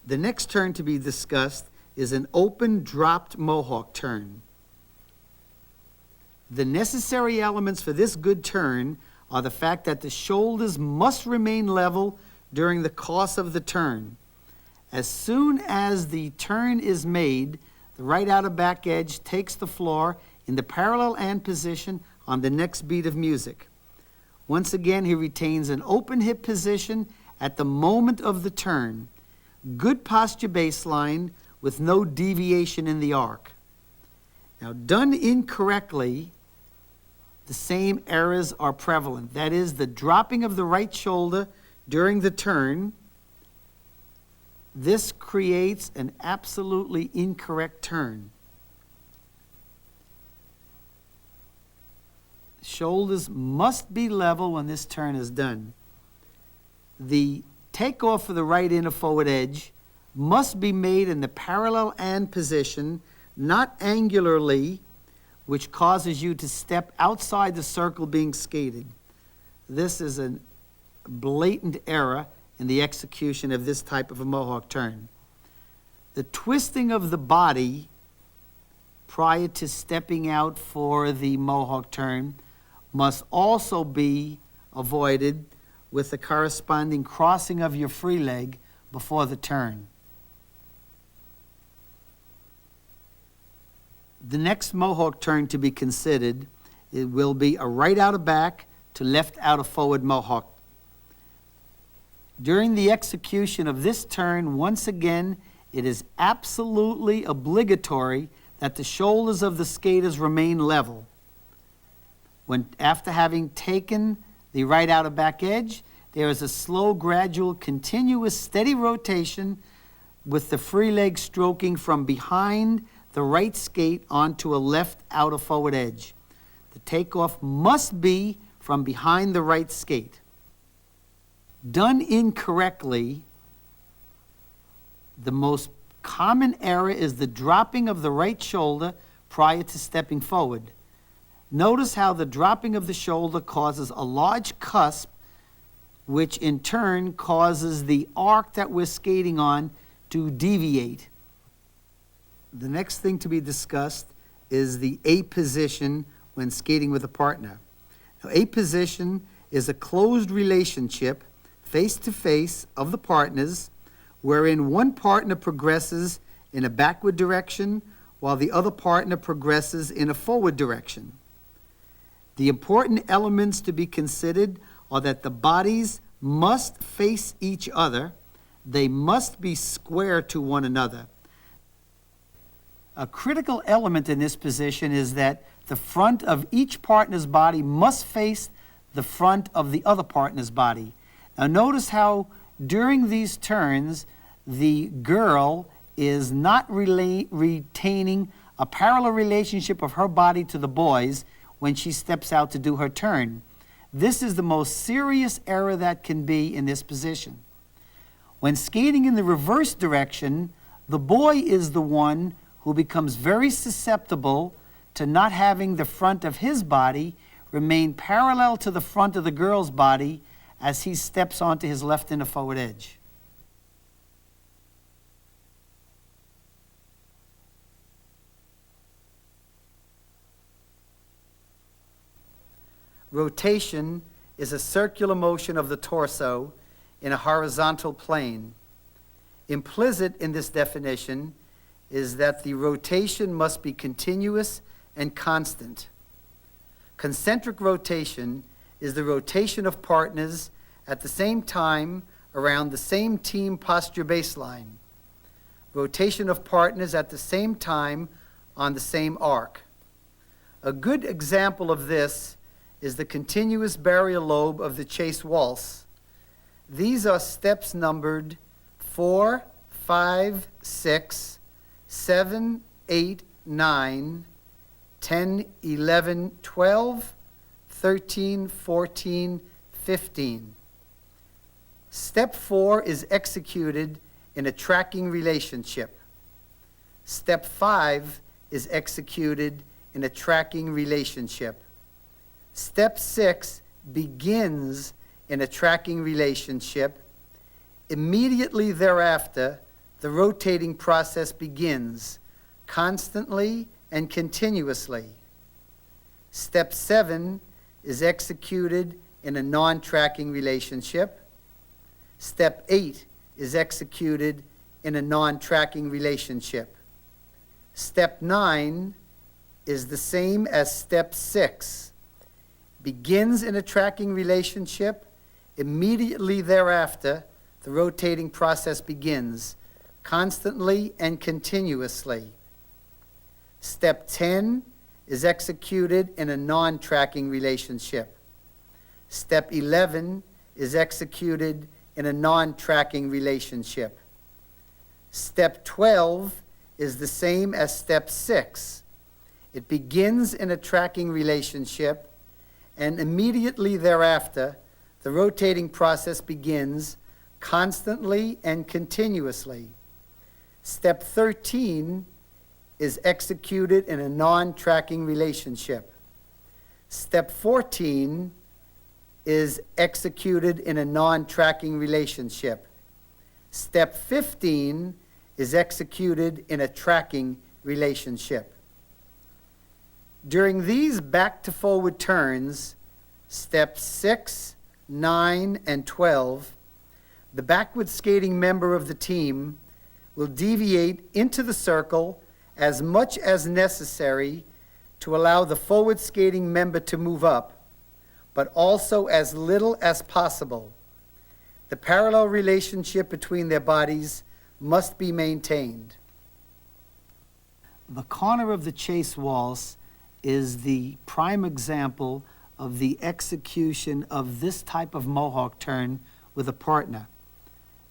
[SPEAKER 2] The next turn to be discussed is an open dropped Mohawk turn. The necessary elements for this good turn are the fact that the shoulders must remain level during the course of the turn. As soon as the turn is made, the right outer back edge takes the floor in the parallel and position on the next beat of music. Once again, he retains an open hip position at the moment of the turn. Good posture baseline with no deviation in the arc. Now, done incorrectly, the same errors are prevalent. That is, the dropping of the right shoulder during the turn. This creates an absolutely incorrect turn. Shoulders must be level when this turn is done. The takeoff for the right inner forward edge must be made in the parallel and position, not angularly, which causes you to step outside the circle being skated. This is a blatant error in the execution of this type of a Mohawk turn. The twisting of the body prior to stepping out for the Mohawk turn must also be avoided with the corresponding crossing of your free leg before the turn. The next Mohawk turn to be considered, it will be a right outer back to left outer forward Mohawk. During the execution of this turn, once again, it is absolutely obligatory that the shoulders of the skaters remain level. After having taken the right outer back edge, there is a slow, gradual, continuous, steady rotation with the free leg stroking from behind the right skate onto a left outer forward edge. The takeoff must be from behind the right skate. Done incorrectly, the most common error is the dropping of the right shoulder prior to stepping forward. Notice how the dropping of the shoulder causes a large cusp, which in turn causes the arc that we're skating on to deviate. The next thing to be discussed is the A position when skating with a partner. Now, A position is a closed relationship face-to-face of the partners, wherein one partner progresses in a backward direction while the other partner progresses in a forward direction. The important elements to be considered are that the bodies must face each other, They must be square to one another. A critical element in this position is that the front of each partner's body must face the front of the other partner's body. Now notice how during these turns, the girl is not retaining a parallel relationship of her body to the boy's when she steps out to do her turn. This is the most serious error that can be in this position. When skating in the reverse direction, the boy is the one who becomes very susceptible to not having the front of his body remain parallel to the front of the girl's body as he steps onto his left inner forward edge. Rotation is a circular motion of the torso in a horizontal plane. Implicit in this definition is that the rotation must be continuous and constant. Concentric rotation is the rotation of partners at the same time around the same team posture baseline. Rotation of partners at the same time on the same arc. A good example of this is the continuous barrier lobe of the Chasse Waltz. These are steps numbered 4, 5, 6, 7, 8, 9, 10, 11, 12, 13, 14, 15. Step 4 is executed in a tracking relationship. Step 5 is executed in a tracking relationship. Step 6 begins in a tracking relationship. Immediately thereafter, the rotating process begins constantly and continuously. Step 7 is executed in a non-tracking relationship. Step 8 is executed in a non-tracking relationship. Step 9 is the same as step 6. Begins in a tracking relationship. Immediately thereafter, the rotating process begins constantly and continuously. Step 10 is executed in a non-tracking relationship. Step 11 is executed in a non-tracking relationship. Step 12 is the same as step 6. It begins in a tracking relationship, and immediately thereafter, the rotating process begins constantly and continuously. Step 13 is executed in a non-tracking relationship. Step 14 is executed in a non-tracking relationship. Step 15 is executed in a tracking relationship. During these back-to-forward turns, steps 6, 9, and 12, the backward skating member of the team will deviate into the circle as much as necessary to allow the forward skating member to move up, but also as little as possible. The parallel relationship between their bodies must be maintained. The corner of the Chasse Waltz is the prime example of the execution of this type of Mohawk turn with a partner.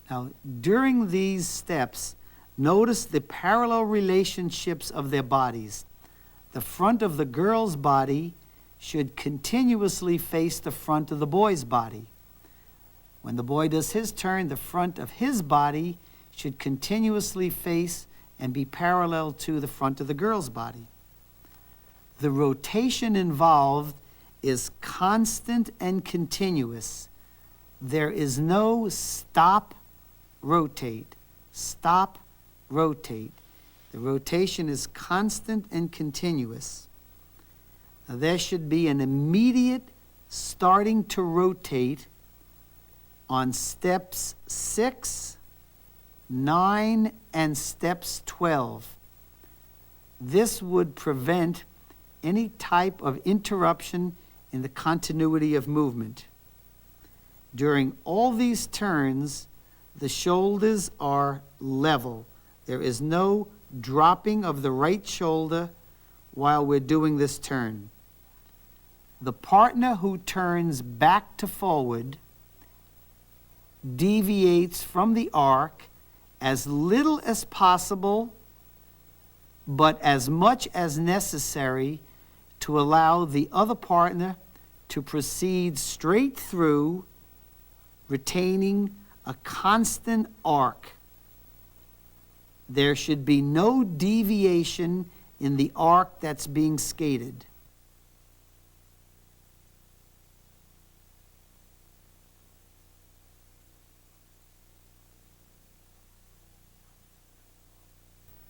[SPEAKER 2] Now, during these steps, notice the parallel relationships of their bodies. The front of the girl's body should continuously face the front of the boy's body. When the boy does his turn, the front of his body should continuously face and be parallel to the front of the girl's body. The rotation involved is constant and continuous. There is no stop, rotate, stop, rotate. The rotation is constant and continuous. Now, there should be an immediate starting to rotate on steps 6, 9, and steps 12. This would prevent any type of interruption in the continuity of movement. During all these turns, the shoulders are level. There is no dropping of the right shoulder while we're doing this turn. The partner who turns back to forward deviates from the arc as little as possible, but as much as necessary to allow the other partner to proceed straight through, retaining a constant arc. There should be no deviation in the arc that's being skated.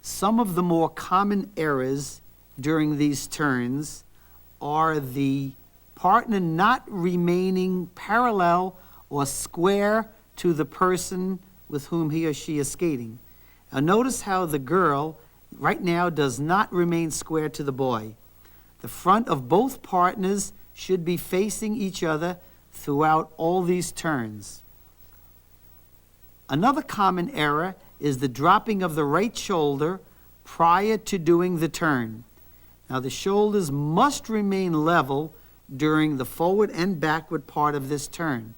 [SPEAKER 2] Some of the more common errors during these turns are the partner not remaining parallel or square to the person with whom he or she is skating. Now notice how the girl right now does not remain square to the boy. The front of both partners should be facing each other throughout all these turns. Another common error is the dropping of the right shoulder prior to doing the turn. Now the shoulders must remain level during the forward and backward part of this turn.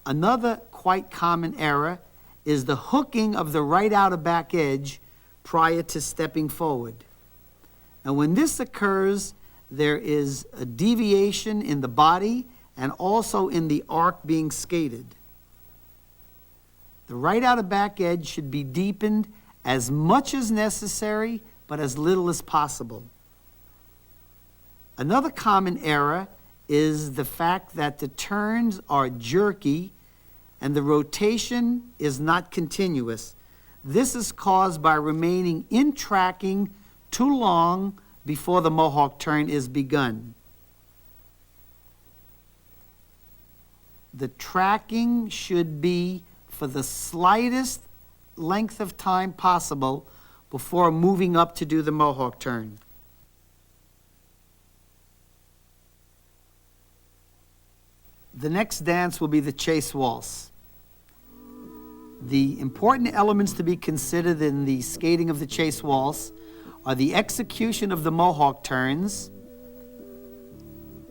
[SPEAKER 2] Another quite common error is the hooking of the right outer back edge prior to stepping forward. Now when this occurs, there is a deviation in the body and also in the arc being skated. The right outer back edge should be deepened as much as necessary, but as little as possible. Another common error is the fact that the turns are jerky and the rotation is not continuous. This is caused by remaining in tracking too long before the Mohawk turn is begun. The tracking should be for the slightest length of time possible before moving up to do the Mohawk turn. The next dance will be the Chasse Waltz. The important elements to be considered in the skating of the Chasse Waltz are the execution of the Mohawk turns,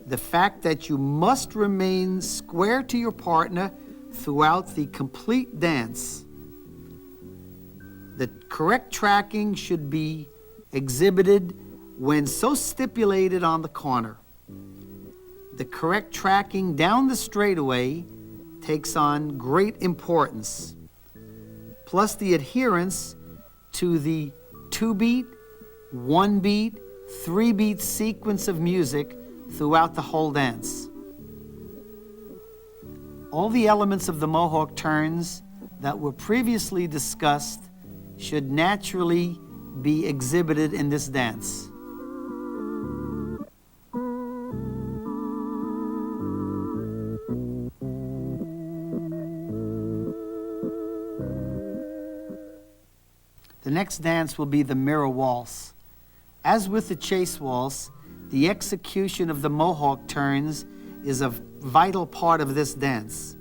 [SPEAKER 2] the fact that you must remain square to your partner throughout the complete dance. The correct tracking should be exhibited when so stipulated on the corner. The correct tracking down the straightaway takes on great importance, plus the adherence to the 2-beat, 1-beat, 3-beat sequence of music throughout the whole dance. All the elements of the Mohawk turns that were previously discussed should naturally be exhibited in this dance. The next dance will be the Mirror Waltz. As with the Chasse Waltz, the execution of the Mohawk turns is a vital part of this dance.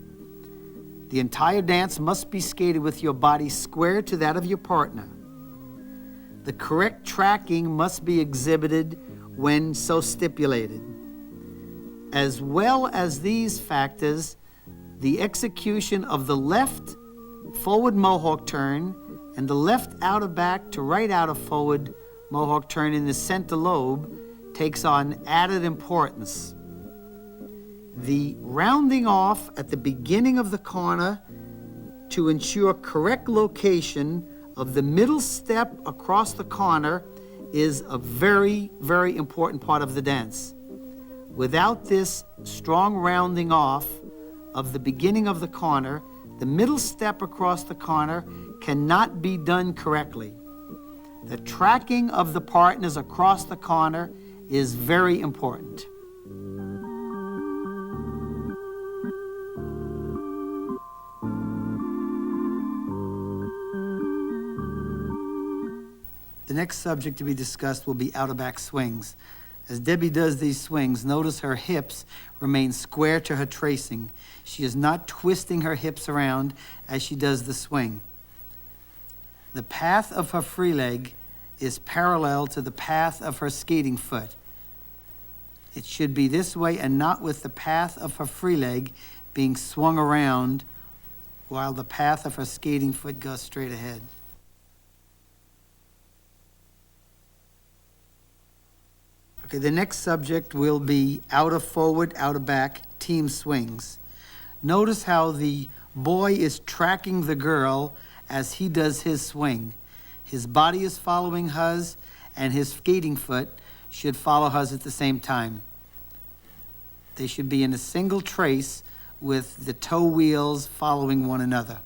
[SPEAKER 2] The entire dance must be skated with your body square to that of your partner. The correct tracking must be exhibited when so stipulated. As well as these factors, the execution of the left forward Mohawk turn and the left outer back to right outer forward Mohawk turn in the center lobe takes on added importance. The rounding off at the beginning of the corner to ensure correct location of the middle step across the corner is a very, very important part of the dance. Without this strong rounding off of the beginning of the corner, the middle step across the corner cannot be done correctly. The tracking of the partners across the corner is very important. The next subject to be discussed will be outer back swings. As Debbie does these swings, notice her hips remain square to her tracing. She is not twisting her hips around as she does the swing. The path of her free leg is parallel to the path of her skating foot. It should be this way and not with the path of her free leg being swung around while the path of her skating foot goes straight ahead. Okay, the next subject will be out of forward, out of back, team swings. Notice how the boy is tracking the girl as he does his swing. His body is following hers, and his skating foot should follow hers at the same time. They should be in a single trace with the toe wheels following one another.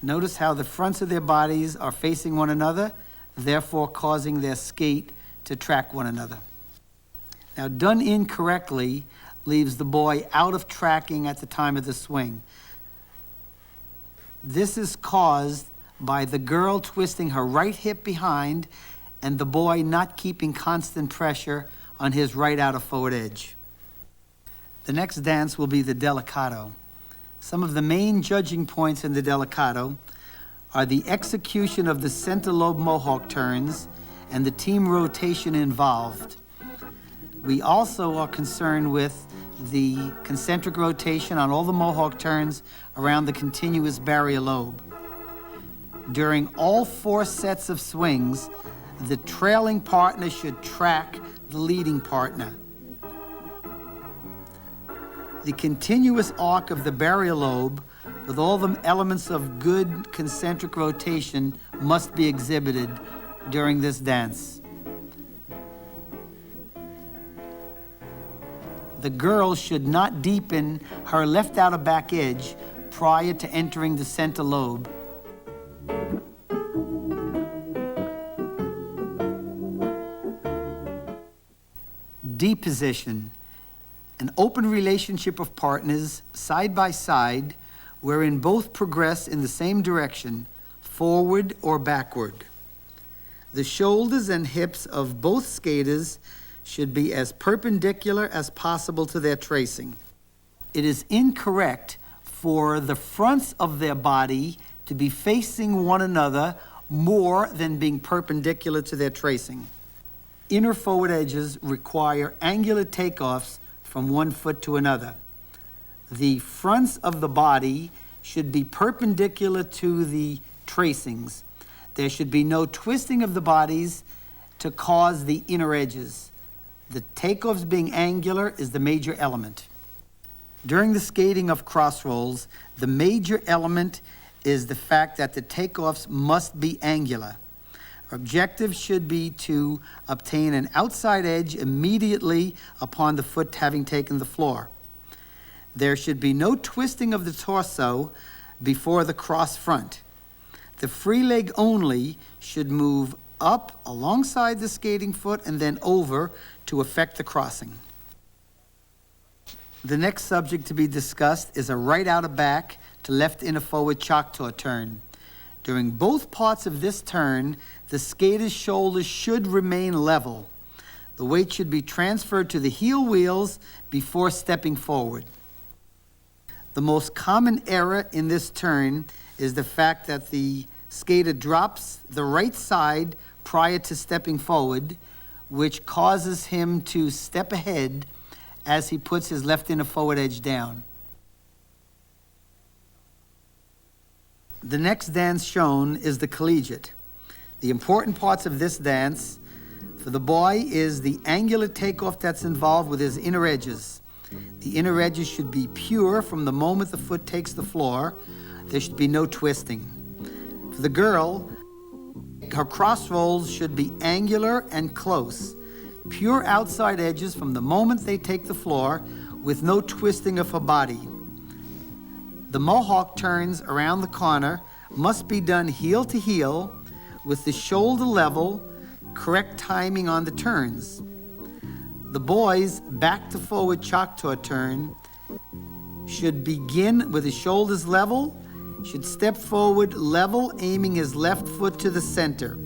[SPEAKER 2] Notice how the fronts of their bodies are facing one another, therefore causing their skate to track one another. Now, done incorrectly leaves the boy out of tracking at the time of the swing. This is caused by the girl twisting her right hip behind and the boy not keeping constant pressure on his right out of forward edge. The next dance will be the Delicado. Some of the main judging points in the Delicado are the execution of the center lobe Mohawk turns and the team rotation involved. We also are concerned with the concentric rotation on all the Mohawk turns around the continuous barrier lobe. During all 4 sets of swings, the trailing partner should track the leading partner. The continuous arc of the barrier lobe with all the elements of good concentric rotation must be exhibited during this dance. The girl should not deepen her left outer back edge prior to entering the center lobe. D position. An open relationship of partners side by side wherein both progress in the same direction, forward or backward. The shoulders and hips of both skaters should be as perpendicular as possible to their tracing. It is incorrect for the fronts of their body to be facing one another more than being perpendicular to their tracing. Inner forward edges require angular takeoffs from one foot to another. The fronts of the body should be perpendicular to the tracings. There should be no twisting of the bodies to cause the inner edges. The takeoffs being angular is the major element. During the skating of cross rolls, the major element is the fact that the takeoffs must be angular. Our objective should be to obtain an outside edge immediately upon the foot having taken the floor. There should be no twisting of the torso before the cross front. The free leg only should move up alongside the skating foot and then over to effect the crossing. The next subject to be discussed is a right out of back to left inner forward Choctaw turn. During both parts of this turn, the skater's shoulders should remain level. The weight should be transferred to the heel wheels before stepping forward. The most common error in this turn is the fact that the skater drops the right side prior to stepping forward, which causes him to step ahead as he puts his left inner forward edge down. The next dance shown is the Collegiate. The important parts of this dance for the boy is the angular takeoff that's involved with his inner edges. The inner edges should be pure from the moment the foot takes the floor. There should be no twisting. For the girl, her cross rolls should be angular and close. Pure outside edges from the moment they take the floor with no twisting of her body. The Mohawk turns around the corner must be done heel to heel with the shoulder level, correct timing on the turns. The boy's back to forward Choctaw turn should begin with his shoulders level should step forward level, aiming his left foot to the center.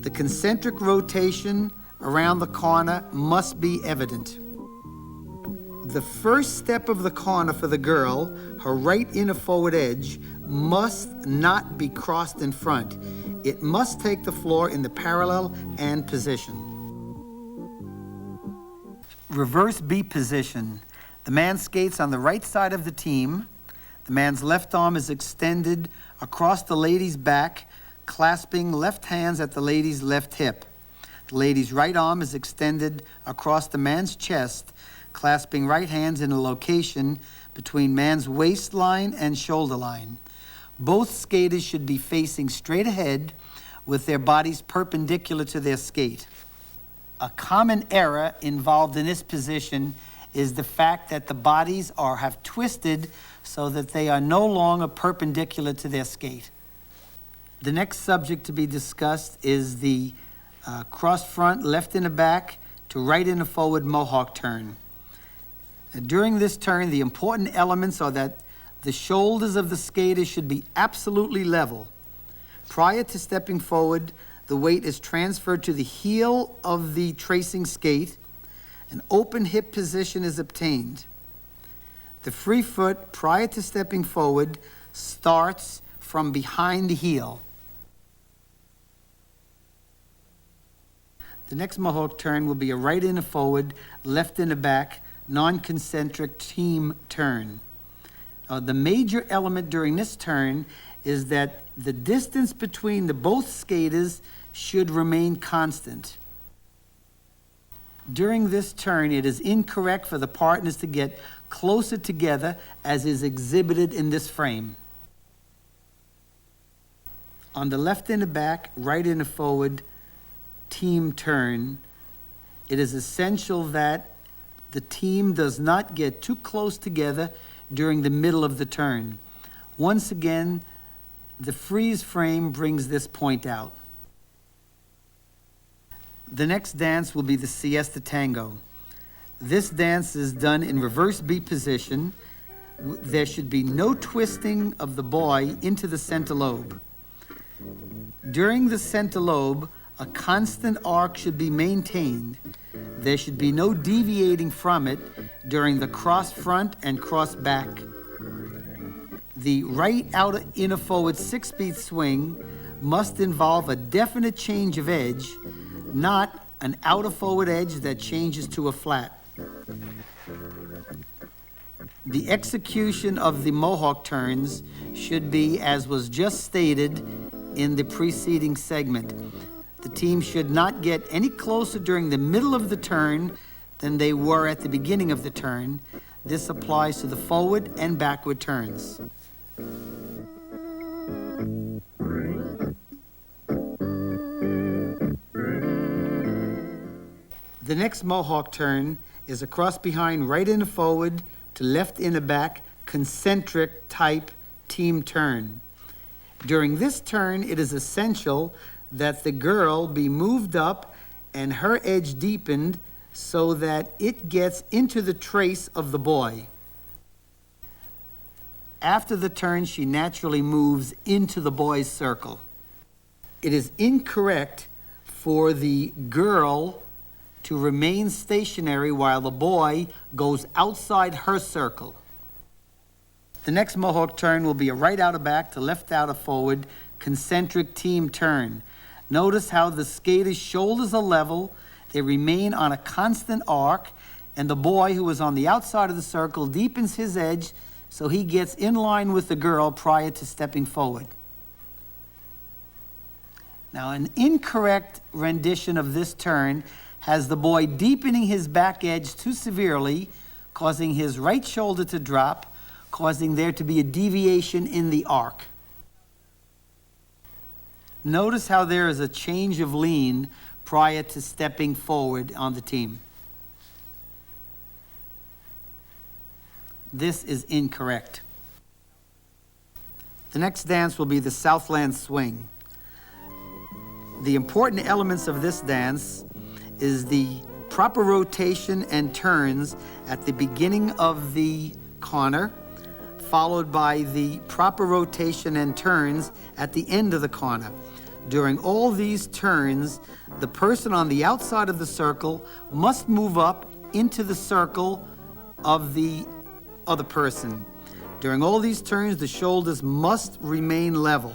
[SPEAKER 2] The concentric rotation around the corner must be evident. The first step of the corner for the girl, her right inner forward edge, must not be crossed in front. It must take the floor in the parallel and position. Reverse B position. The man skates on the right side of the team. The man's left arm is extended across the lady's back, clasping left hands at the lady's left hip. The lady's right arm is extended across the man's chest, clasping right hands in a location between man's waistline and shoulder line. Both skaters should be facing straight ahead with their bodies perpendicular to their skate. A common error involved in this position is the fact that the bodies have twisted so that they are no longer perpendicular to their skate. The next subject to be discussed is the cross front, left inner back to right inner forward Mohawk turn. During this turn, the important elements are that the shoulders of the skater should be absolutely level. Prior to stepping forward, the weight is transferred to the heel of the tracing skate. An open hip position is obtained. The free foot, prior to stepping forward, starts from behind the heel. The next Mohawk turn will be a right inner forward, left inner back, non-concentric team turn. The major element during this turn is that the distance between the both skaters should remain constant. During this turn, it is incorrect for the partners to get closer together as is exhibited in this frame. On the left inner back, right inner forward team turn, it is essential that the team does not get too close together during the middle of the turn. Once again, the freeze frame brings this point out. The next dance will be the Siesta Tango. This dance is done in reverse B position. There should be no twisting of the boy into the center lobe. During the center lobe, a constant arc should be maintained. There should be no deviating from it during the cross front and cross back. The right outer inner forward 6-beat swing must involve a definite change of edge, not an outer forward edge that changes to a flat. The execution of the Mohawk turns should be as was just stated in the preceding segment. The team should not get any closer during the middle of the turn than they were at the beginning of the turn. This applies to the forward and backward turns. The next Mohawk turn is a cross behind right inner forward to left inner back concentric type team turn. During this turn, it is essential that the girl be moved up and her edge deepened so that it gets into the trace of the boy. After the turn, she naturally moves into the boy's circle. It is incorrect for the girl to remain stationary while the boy goes outside her circle. The next Mohawk turn will be a right outer back to left outer forward concentric team turn. Notice how the skater's shoulders are level, they remain on a constant arc, and the boy who is on the outside of the circle deepens his edge so he gets in line with the girl prior to stepping forward. Now, an incorrect rendition of this turn has the boy deepening his back edge too severely, causing his right shoulder to drop, causing there to be a deviation in the arc. Notice how there is a change of lean prior to stepping forward on the team. This is incorrect. The next dance will be the Southland Swing. The important elements of this dance is the proper rotation and turns at the beginning of the corner, followed by the proper rotation and turns at the end of the corner. During all these turns, the person on the outside of the circle must move up into the circle of the other person. During all these turns, the shoulders must remain level.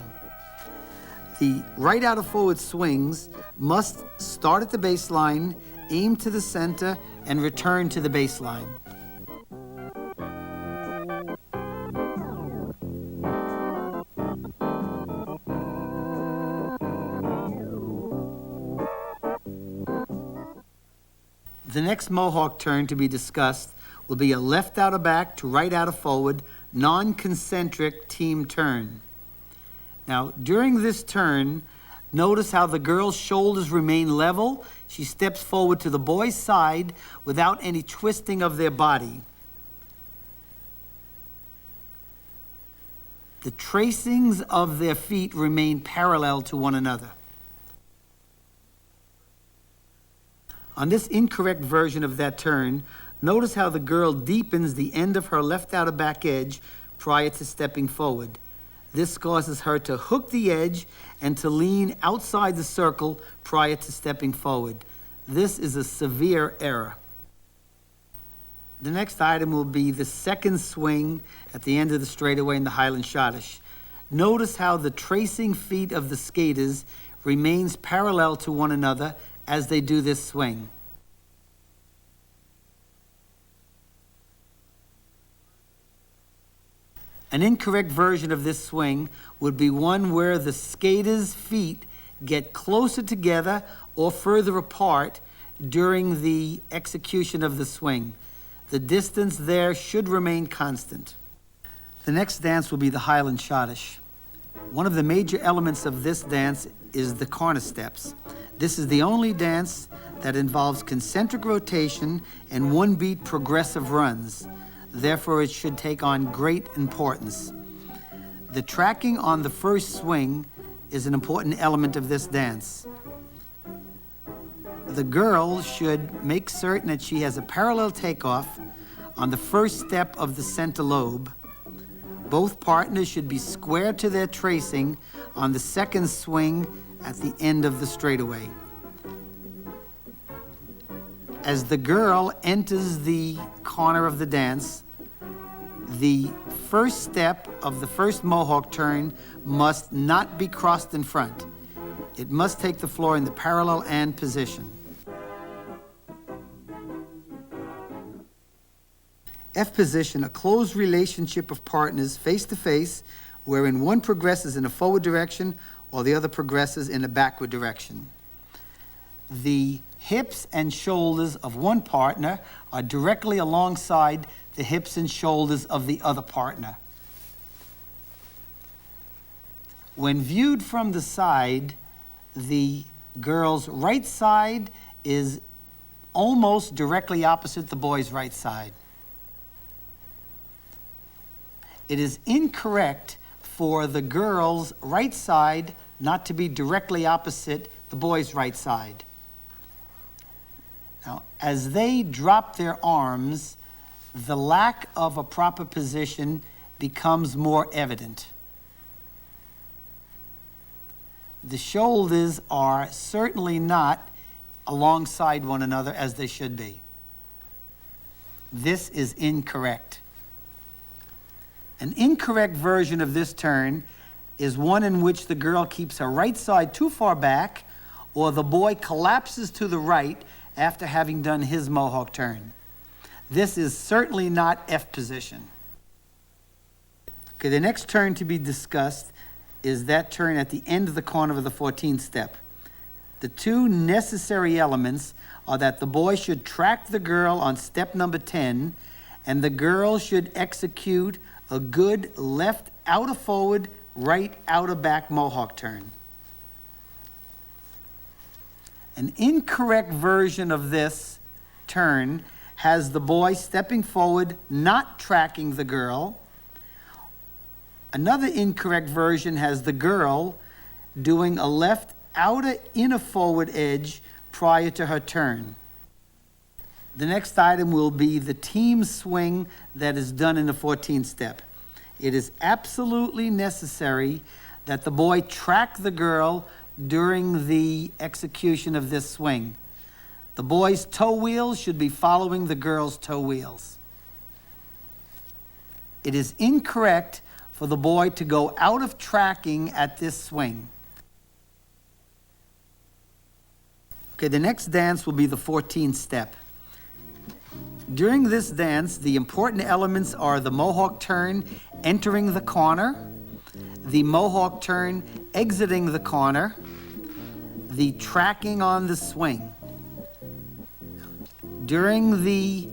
[SPEAKER 2] The right out of forward swings must start at the baseline, aim to the center, and return to the baseline. The next Mohawk turn to be discussed will be a left out of back to right out of forward, non-concentric team turn. Now, during this turn, notice how the girl's shoulders remain level. She steps forward to the boy's side without any twisting of their body. The tracings of their feet remain parallel to one another. On this incorrect version of that turn, notice how the girl deepens the end of her left outer back edge prior to stepping forward. This causes her to hook the edge and to lean outside the circle prior to stepping forward. This is a severe error. The next item will be the second swing at the end of the straightaway in the Highland Schottische. Notice how the tracing feet of the skaters remains parallel to one another as they do this swing. An incorrect version of this swing would be one where the skaters' feet get closer together or further apart during the execution of the swing. The distance there should remain constant. The next dance will be the Highland Schottische. One of the major elements of this dance is the corner steps. This is the only dance that involves concentric rotation and one-beat progressive runs. Therefore, it should take on great importance. The tracking on the first swing is an important element of this dance. The girl should make certain that she has a parallel takeoff on the first step of the center lobe. Both partners should be square to their tracing on the second swing at the end of the straightaway. As the girl enters the corner of the dance, the first step of the first Mohawk turn must not be crossed in front. It must take the floor in the parallel and position. F position, a close relationship of partners face to face, wherein one progresses in a forward direction while the other progresses in a backward direction. The hips and shoulders of one partner are directly alongside the hips and shoulders of the other partner. When viewed from the side, the girl's right side is almost directly opposite the boy's right side. It is incorrect for the girl's right side not to be directly opposite the boy's right side. Now, as they drop their arms, the lack of a proper position becomes more evident. The shoulders are certainly not alongside one another as they should be. This is incorrect. An incorrect version of this turn is one in which the girl keeps her right side too far back, or the boy collapses to the right after having done his Mohawk turn. This is certainly not F position. Okay, the next turn to be discussed is that turn at the end of the corner of the 14th step. The two necessary elements are that the boy should track the girl on step number 10, and the girl should execute a good left outer forward, right outer back Mohawk turn. An incorrect version of this turn has the boy stepping forward, not tracking the girl. Another incorrect version has the girl doing a left outer inner forward edge prior to her turn. The next item will be the team swing that is done in the 14th step. It is absolutely necessary that the boy track the girl during the execution of this swing. The boy's toe wheels should be following the girl's toe wheels. It is incorrect for the boy to go out of tracking at this swing. Okay, the next dance will be the 14th step. During this dance, the important elements are the Mohawk turn entering the corner, the Mohawk turn exiting the corner, the tracking on the swing. During the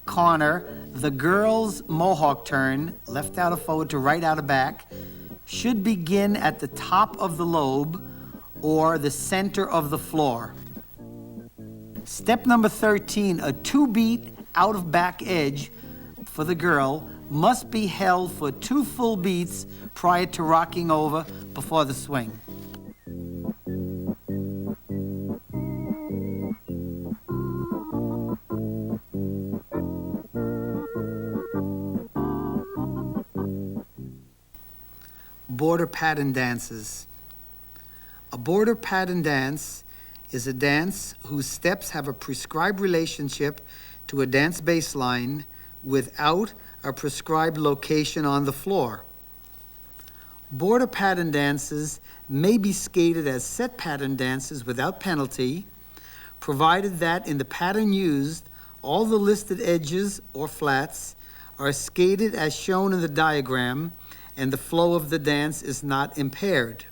[SPEAKER 2] corner, the girl's Mohawk turn, left out of forward to right out of back, should begin at the top of the lobe or the center of the floor. Step number 13, a 2-beat out of back edge for the girl must be held for 2 full beats prior to rocking over before the swing. Border pattern dances. A border pattern dance is a dance whose steps have a prescribed relationship to a dance baseline without a prescribed location on the floor. Border pattern dances may be skated as set pattern dances without penalty, provided that in the pattern used, all the listed edges or flats are skated as shown in the diagram and the flow of the dance is not impaired.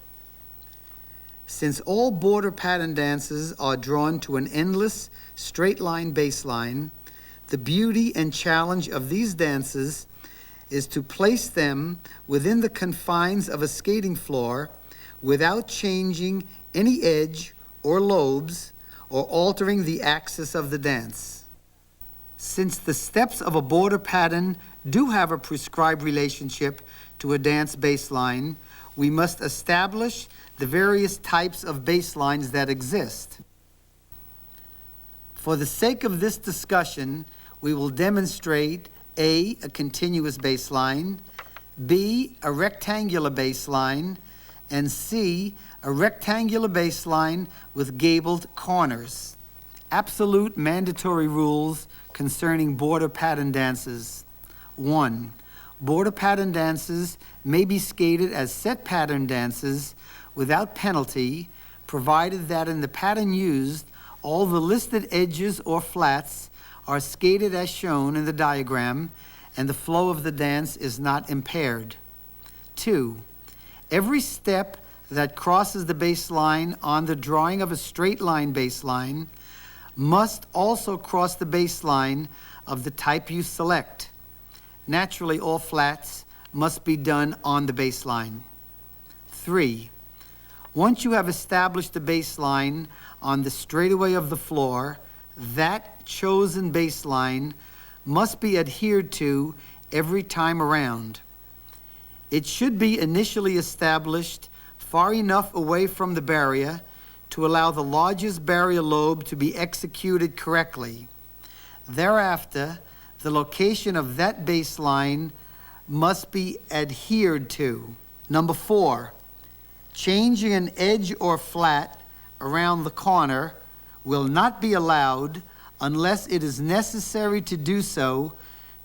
[SPEAKER 2] Since all border pattern dances are drawn to an endless straight line baseline, the beauty and challenge of these dances is to place them within the confines of a skating floor without changing any edge or lobes or altering the axis of the dance. Since the steps of a border pattern do have a prescribed relationship to a dance baseline, we must establish the various types of baselines that exist. For the sake of this discussion, we will demonstrate A, a continuous baseline, B, a rectangular baseline, and C, a rectangular baseline with gabled corners. Absolute mandatory rules concerning border pattern dances. 1. Border pattern dances may be skated as set pattern dances without penalty, provided that in the pattern used, all the listed edges or flats are skated as shown in the diagram and the flow of the dance is not impaired. 2. Every step that crosses the baseline on the drawing of a straight line baseline must also cross the baseline of the type you select. Naturally, all flats must be done on the baseline. 3. Once you have established the baseline on the straightaway of the floor, that chosen baseline must be adhered to every time around. It should be initially established far enough away from the barrier to allow the largest barrier lobe to be executed correctly. Thereafter, the location of that baseline must be adhered to. Number 4, changing an edge or flat around the corner will not be allowed unless it is necessary to do so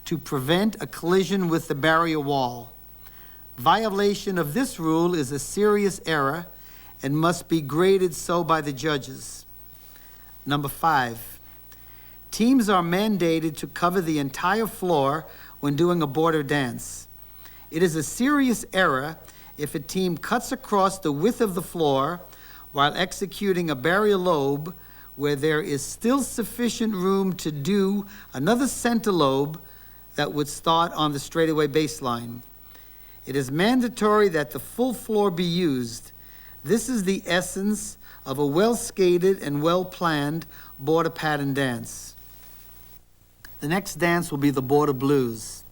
[SPEAKER 2] to prevent a collision with the barrier wall. Violation of this rule is a serious error and must be graded so by the judges. Number 5, teams are mandated to cover the entire floor when doing a border dance. It is a serious error if a team cuts across the width of the floor while executing a barrier lobe where there is still sufficient room to do another center lobe that would start on the straightaway baseline. It is mandatory that the full floor be used. This is the essence of a well-skated and well-planned border pattern dance. The next dance will be the border blues.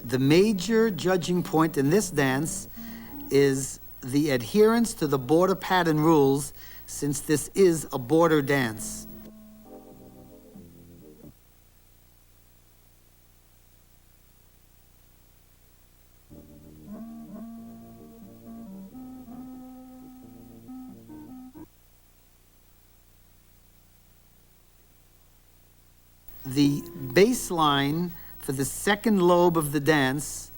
[SPEAKER 2] The major judging point in this dance is the adherence to the border pattern rules, since this is a border dance. The baseline for the second lobe of the dance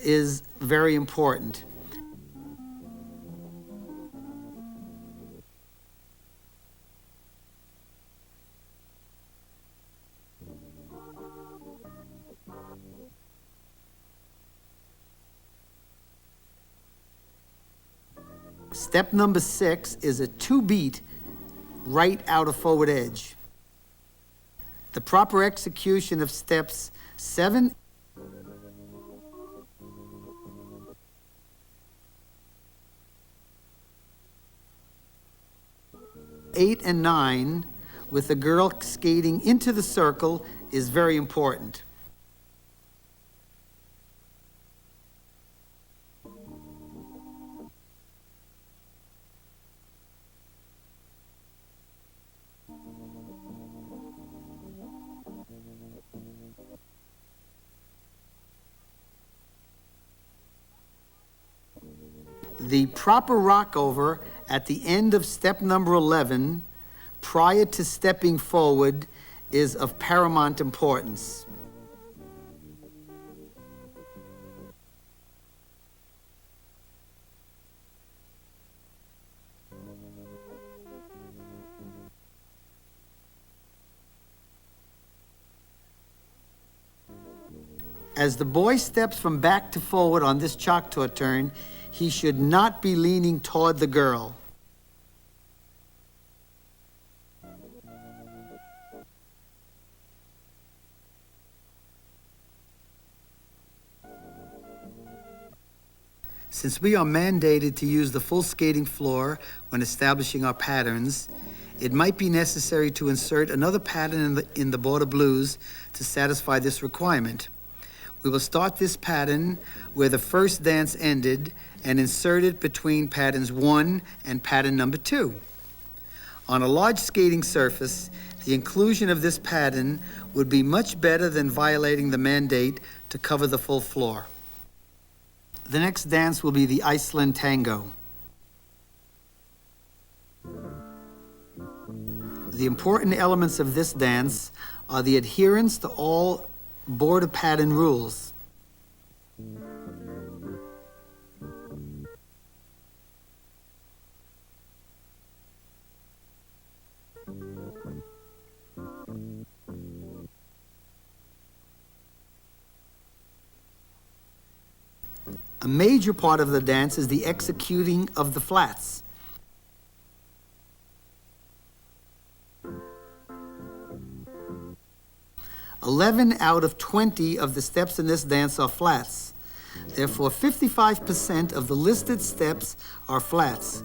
[SPEAKER 2] is very important. Step number 6 is a 2-beat right out of forward edge. The proper execution of steps 7, 8, and 9, with the girl skating into the circle, is very important. The proper rockover at the end of step number 11, prior to stepping forward, is of paramount importance. As the boy steps from back to forward on this Choctaw turn, he should not be leaning toward the girl. Since we are mandated to use the full skating floor when establishing our patterns, it might be necessary to insert another pattern in the border blues to satisfy this requirement. We will start this pattern where the first dance ended and insert it between patterns 1 and pattern number 2. On a large skating surface, the inclusion of this pattern would be much better than violating the mandate to cover the full floor. The next dance will be the Iceland Tango. The important elements of this dance are the adherence to all border pattern rules. A major part of the dance is the executing of the flats. "11 out of 20 of the steps in this dance are flats. Therefore, 55% of the listed steps are flats.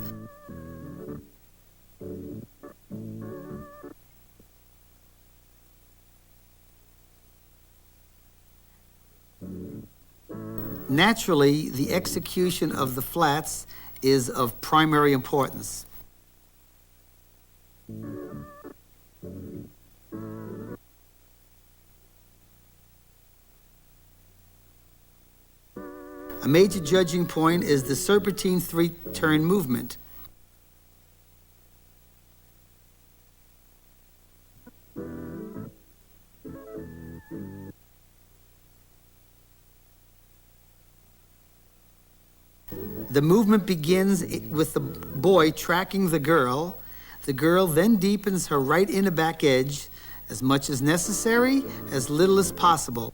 [SPEAKER 2] Naturally, the execution of the flats is of primary importance. A major judging point is the serpentine 3-turn movement. The movement begins with the boy tracking the girl. The girl then deepens her right inner back edge as much as necessary, as little as possible.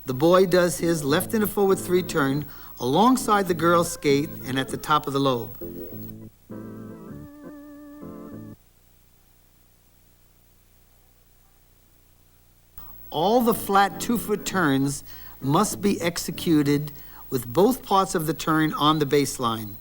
[SPEAKER 2] The boy does his left inner forward 3-turn alongside the girl's skate and at the top of the lobe. All the flat 2-foot turns must be executed with both parts of the turn on the baseline.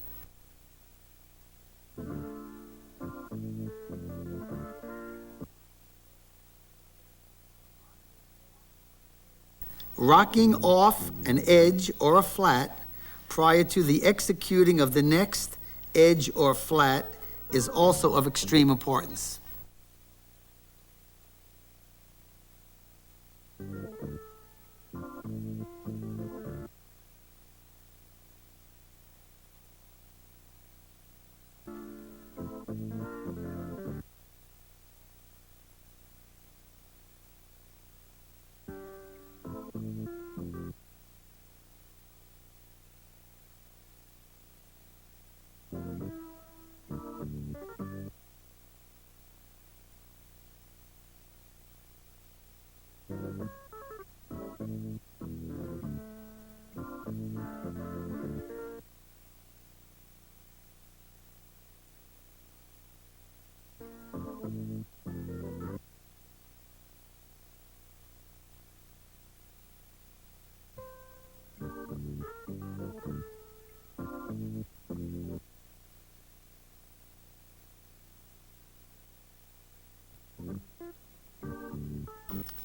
[SPEAKER 2] Rocking off an edge or a flat prior to the executing of the next edge or flat is also of extreme importance.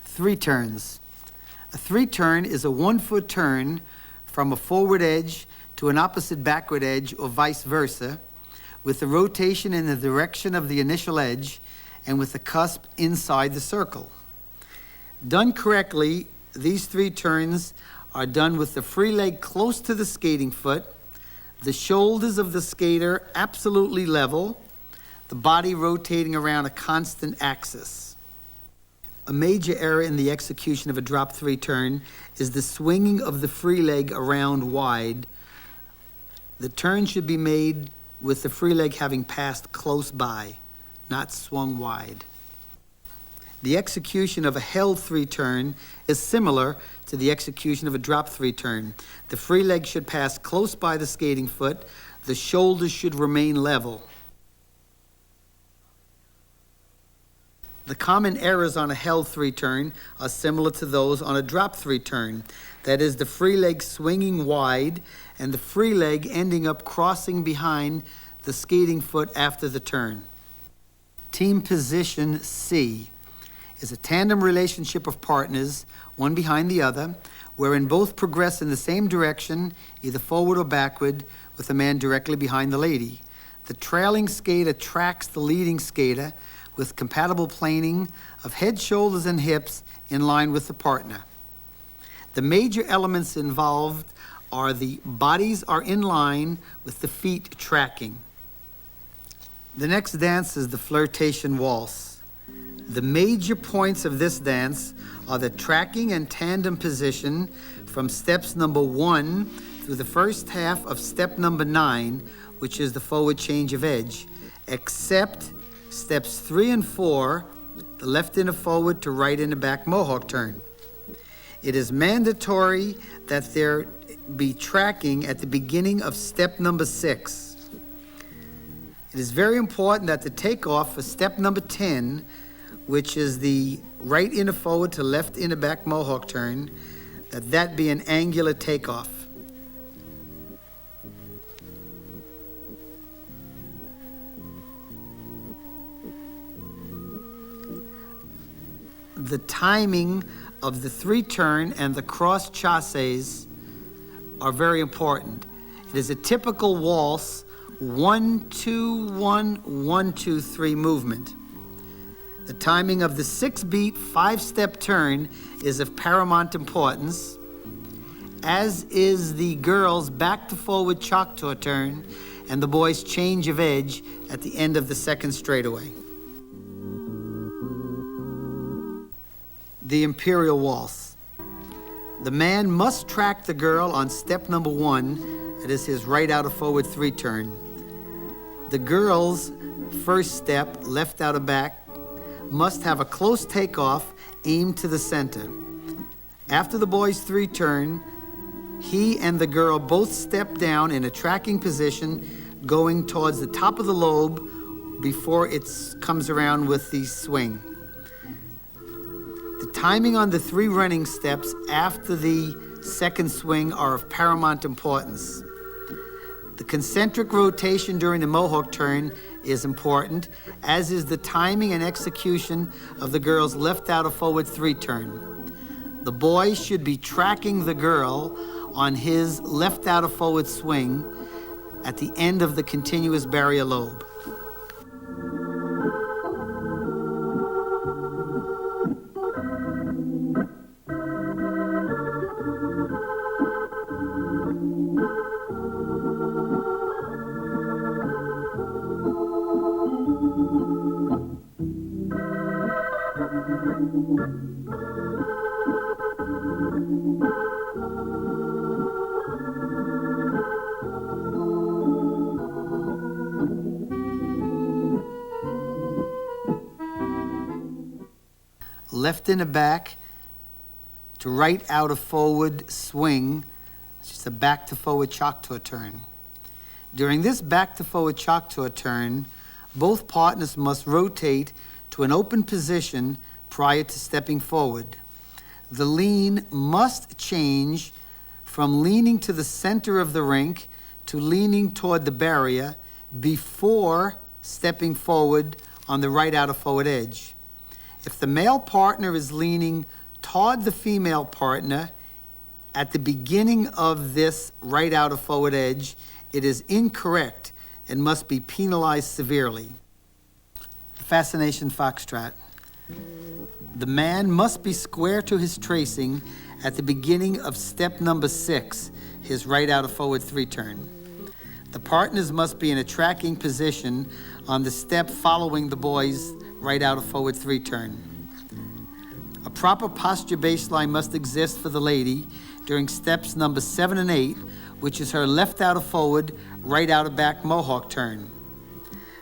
[SPEAKER 2] Three turns. A three turn is a 1-foot turn from a forward edge to an opposite backward edge or vice versa, with the rotation in the direction of the initial edge and with the cusp inside the circle. Done correctly, these three turns are done with the free leg close to the skating foot, the shoulders of the skater absolutely level, the body rotating around a constant axis. A major error in the execution of a drop 3 turn is the swinging of the free leg around wide. The turn should be made with the free leg having passed close by, not swung wide. The execution of a held 3 turn is similar to the execution of a drop 3 turn. The free leg should pass close by the skating foot. The shoulders should remain level. The common errors on a held 3 turn are similar to those on a drop 3 turn. That is, the free leg swinging wide and the free leg ending up crossing behind the skating foot after the turn. Team position C is a tandem relationship of partners, one behind the other, wherein both progress in the same direction, either forward or backward, with a man directly behind the lady. The trailing skater tracks the leading skater with compatible planing of head, shoulders, and hips in line with the partner. The major elements involved are the bodies are in line with the feet tracking. The next dance is the Flirtation Waltz. The major points of this dance are the tracking and tandem position from steps number 1 through the first half of step number 9, which is the forward change of edge, except steps 3 and 4, the left inner forward to right inner back Mohawk turn. It is mandatory that there be tracking at the beginning of step number 6. It is very important that the takeoff for step number 10, which is the right inner forward to left inner back Mohawk turn, that be an angular takeoff. The timing of the 3 turn and the cross chasses are very important. It is a typical waltz 1-2-1, 1-2-3 movement. The timing of the 6-beat 5-step turn is of paramount importance, as is the girls' back to forward Choctaw turn and the boys' change of edge at the end of the 2nd straightaway. The Imperial Waltz. The man must track the girl on step number 1, that is his right outer forward 3 turn. The girl's first step, left outer back, must have a close takeoff aimed to the center. After the boy's 3 turn, he and the girl both step down in a tracking position going towards the top of the lobe before it comes around with the swing. The timing on the 3 running steps after the second swing are of paramount importance. The concentric rotation during the Mohawk turn is important, as is the timing and execution of the girl's left outer forward 3 turn. The boy should be tracking the girl on his left outer forward swing at the end of the continuous barrier lobe. Left in the back to right outer forward swing. It's just a back to forward Choctaw turn. During this back to forward Choctaw turn, both partners must rotate to an open position prior to stepping forward. The lean must change from leaning to the center of the rink to leaning toward the barrier before stepping forward on the right outer forward edge. If the male partner is leaning toward the female partner at the beginning of this right outer forward edge, it is incorrect and must be penalized severely. Fascination Foxtrot. The man must be square to his tracing at the beginning of step number 6, his right outer forward 3 turn. The partners must be in a tracking position on the step following the boy's right outer forward 3 turn. A proper posture baseline must exist for the lady during steps number 7 and 8, which is her left outer forward, right outer back Mohawk turn.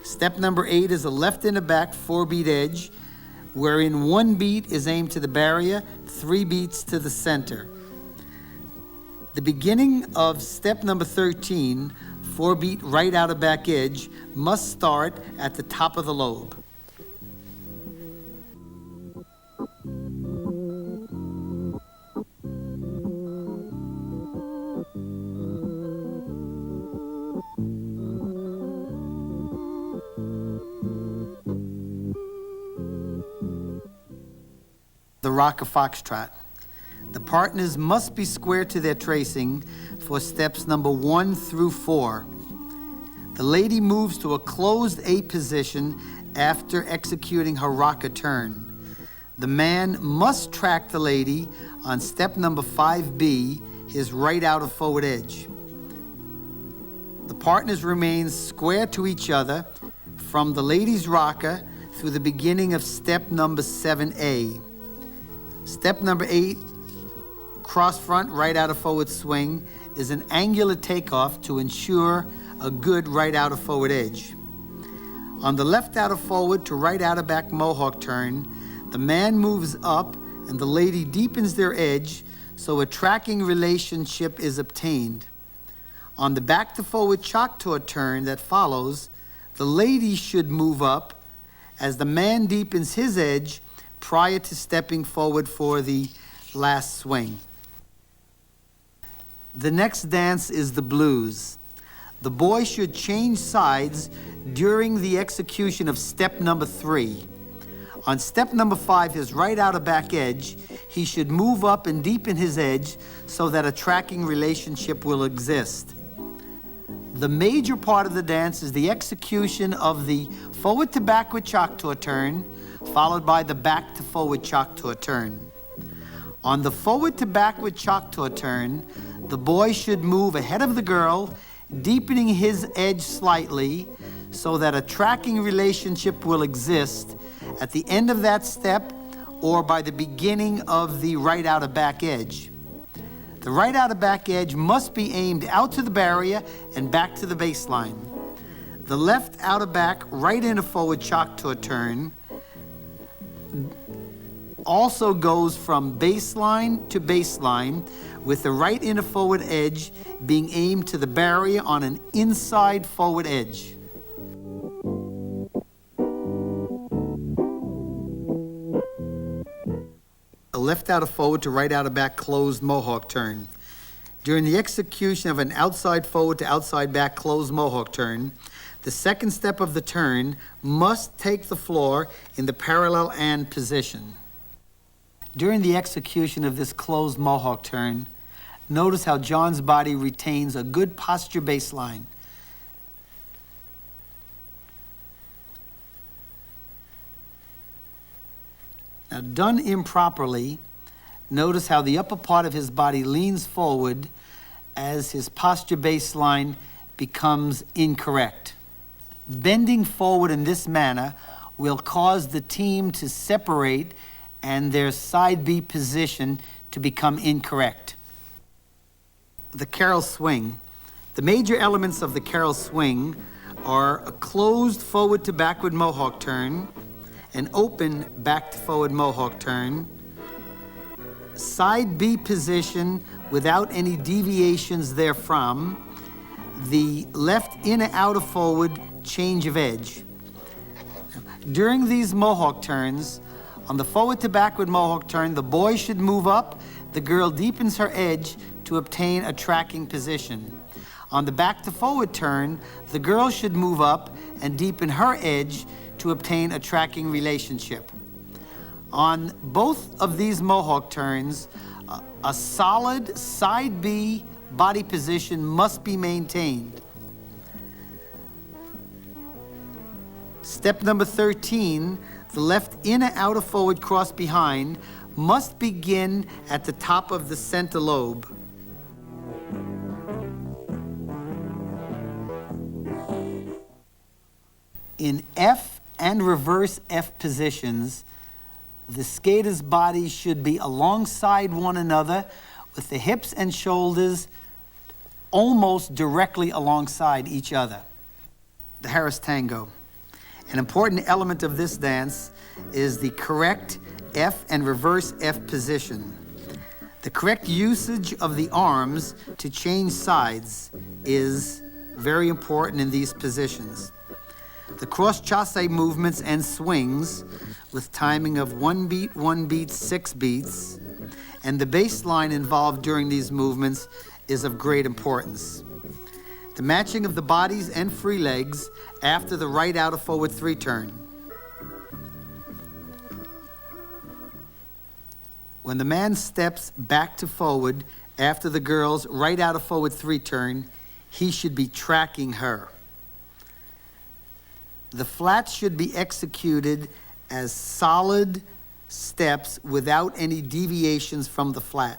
[SPEAKER 2] Step number 8 is a left in the back 4-beat edge, wherein 1 beat is aimed to the barrier, 3 beats to the center. The beginning of step number 13, 4-beat right outer back edge, must start at the top of the lobe. The Rocker Foxtrot. The partners must be square to their tracing for steps number 1 through 4. The lady moves to a closed A position after executing her rocker turn. The man must track the lady on step number 5B, his right outer forward edge. The partners remain square to each other from the lady's rocker through the beginning of step number 7A. Step number 8, cross front right outer forward swing, is an angular takeoff to ensure a good right outer forward edge. On the left outer forward to right outer back Mohawk turn, the man moves up and the lady deepens their edge so a tracking relationship is obtained. On the back to forward Choctaw turn that follows, the lady should move up as the man deepens his edge prior to stepping forward for the last swing. The next dance is the blues. The boy should change sides during the execution of step number 3. On step number 5, his right outer back edge, he should move up and deepen his edge so that a tracking relationship will exist. The major part of the dance is the execution of the forward to backward Choctaw turn, followed by the back to forward Choctaw turn. On the forward to backward Choctaw turn, the boy should move ahead of the girl, deepening his edge slightly so that a tracking relationship will exist at the end of that step or by the beginning of the right outer back edge. The right outer back edge must be aimed out to the barrier and back to the baseline. The left outer back right inner forward Choctaw turn also goes from baseline to baseline, with the right inner forward edge being aimed to the barrier on an inside forward edge. a left out of forward to right out of back closed Mohawk turn. During the execution of an outside forward to outside back closed Mohawk turn, the second step of the turn must take the floor in the parallel and position. During the execution of this closed Mohawk turn, notice how John's body retains a good posture baseline. Now, done improperly, notice how the upper part of his body leans forward as his posture baseline becomes incorrect. Bending forward in this manner will cause the team to separate and their side B position to become incorrect. The carol swing. The major elements of the carol swing are a closed forward to backward Mohawk turn, an open back to forward Mohawk turn, side B position without any deviations therefrom, the left inner outer forward change of edge. During these Mohawk turns, on the forward to backward Mohawk turn, the boy should move up, the girl deepens her edge to obtain a tracking position. On the back to forward turn, the girl should move up and deepen her edge to obtain a tracking relationship. On both of these Mohawk turns, a solid side B body position must be maintained. Step number 13, the left inner outer forward cross behind must begin at the top of the center lobe. In F and reverse F positions, the skater's bodies should be alongside one another with the hips and shoulders almost directly alongside each other. The Harris Tango. An important element of this dance is the correct F and reverse F position. The correct usage of the arms to change sides is very important in these positions. The cross chasse movements and swings with timing of 1 beat, 6 beats, and the baseline involved during these movements is of great importance. The matching of the bodies and free legs after the right outer forward 3 turn. When the man steps back to forward after the girl's right outer forward 3 turn, he should be tracking her. The flats should be executed as solid steps without any deviations from the flat.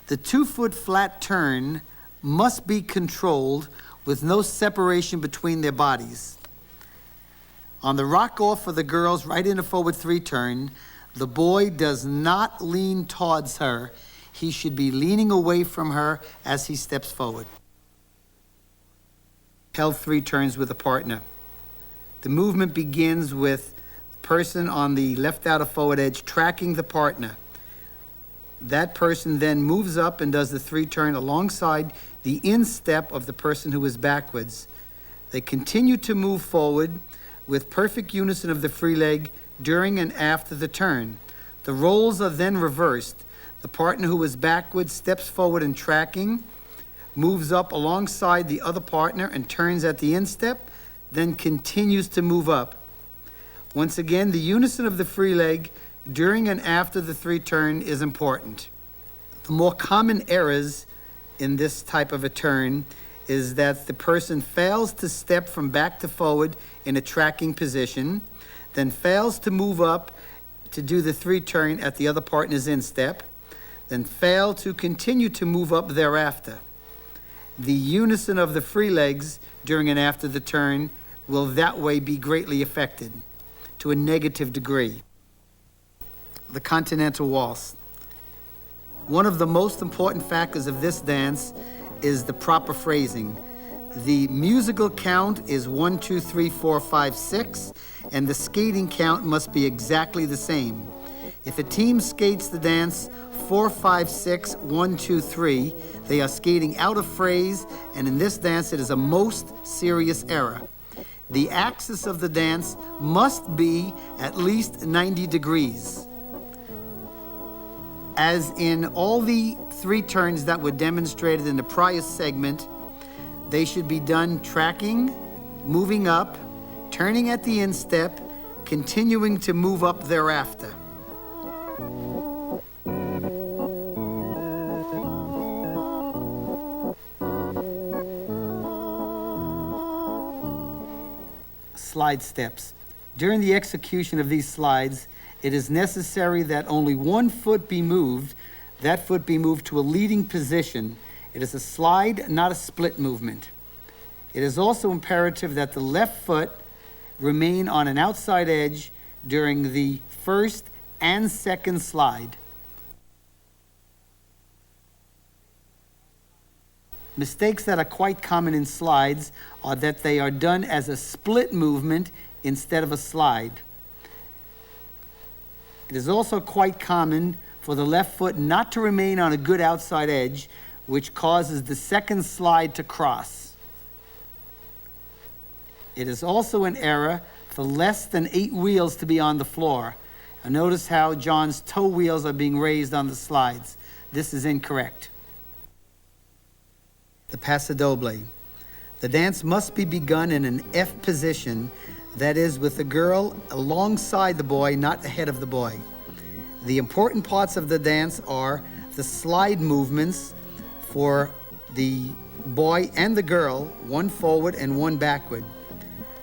[SPEAKER 2] The 2-foot flat turn must be controlled with no separation between their bodies. On the rock off for the girl's right inner forward 3 turn, the boy does not lean towards her. He should be leaning away from her as he steps forward. Held 3 turns with a partner. The movement begins with the person on the left outer forward edge tracking the partner. That person then moves up and does the 3 turn alongside the instep of the person who is backwards. They continue to move forward with perfect unison of the free leg during and after the turn. The roles are then reversed. The partner who is backwards steps forward and tracking, moves up alongside the other partner and turns at the instep, then continues to move up. Once again, the unison of the free leg during and after the 3 turn is important. The more common errors in this type of a turn is that the person fails to step from back to forward in a tracking position, then fails to move up to do the 3 turn at the other partner's instep, then fail to continue to move up thereafter. The unison of the free legs during and after the turn will that way be greatly affected to a negative degree. The Continental Waltz. One of the most important factors of this dance is the proper phrasing. The musical count is 1, 2, 3, 4, 5, 6, and the skating count must be exactly the same. If a team skates the dance 4, 5, 6, 1, 2, 3, they are skating out of phrase, and in this dance it is a most serious error. The axis of the dance must be at least 90 degrees. As in all the 3 turns that were demonstrated in the prior segment, they should be done tracking, moving up, turning at the instep, continuing to move up thereafter. Slide steps. During the execution of these slides, it is necessary that only one foot be moved, that foot be moved to a leading position. It is a slide, not a split movement. It is also imperative that the left foot remain on an outside edge during the first and second slide. Mistakes that are quite common in slides are that they are done as a split movement instead of a slide. It is also quite common for the left foot not to remain on a good outside edge, which causes the second slide to cross. It is also an error for less than 8 wheels to be on the floor. Now notice how John's toe wheels are being raised on the slides. This is incorrect. The Paso Doble. The dance must be begun in an F position, that is, with the girl alongside the boy, not ahead of the boy. The important parts of the dance are the slide movements for the boy and the girl, one forward and one backward.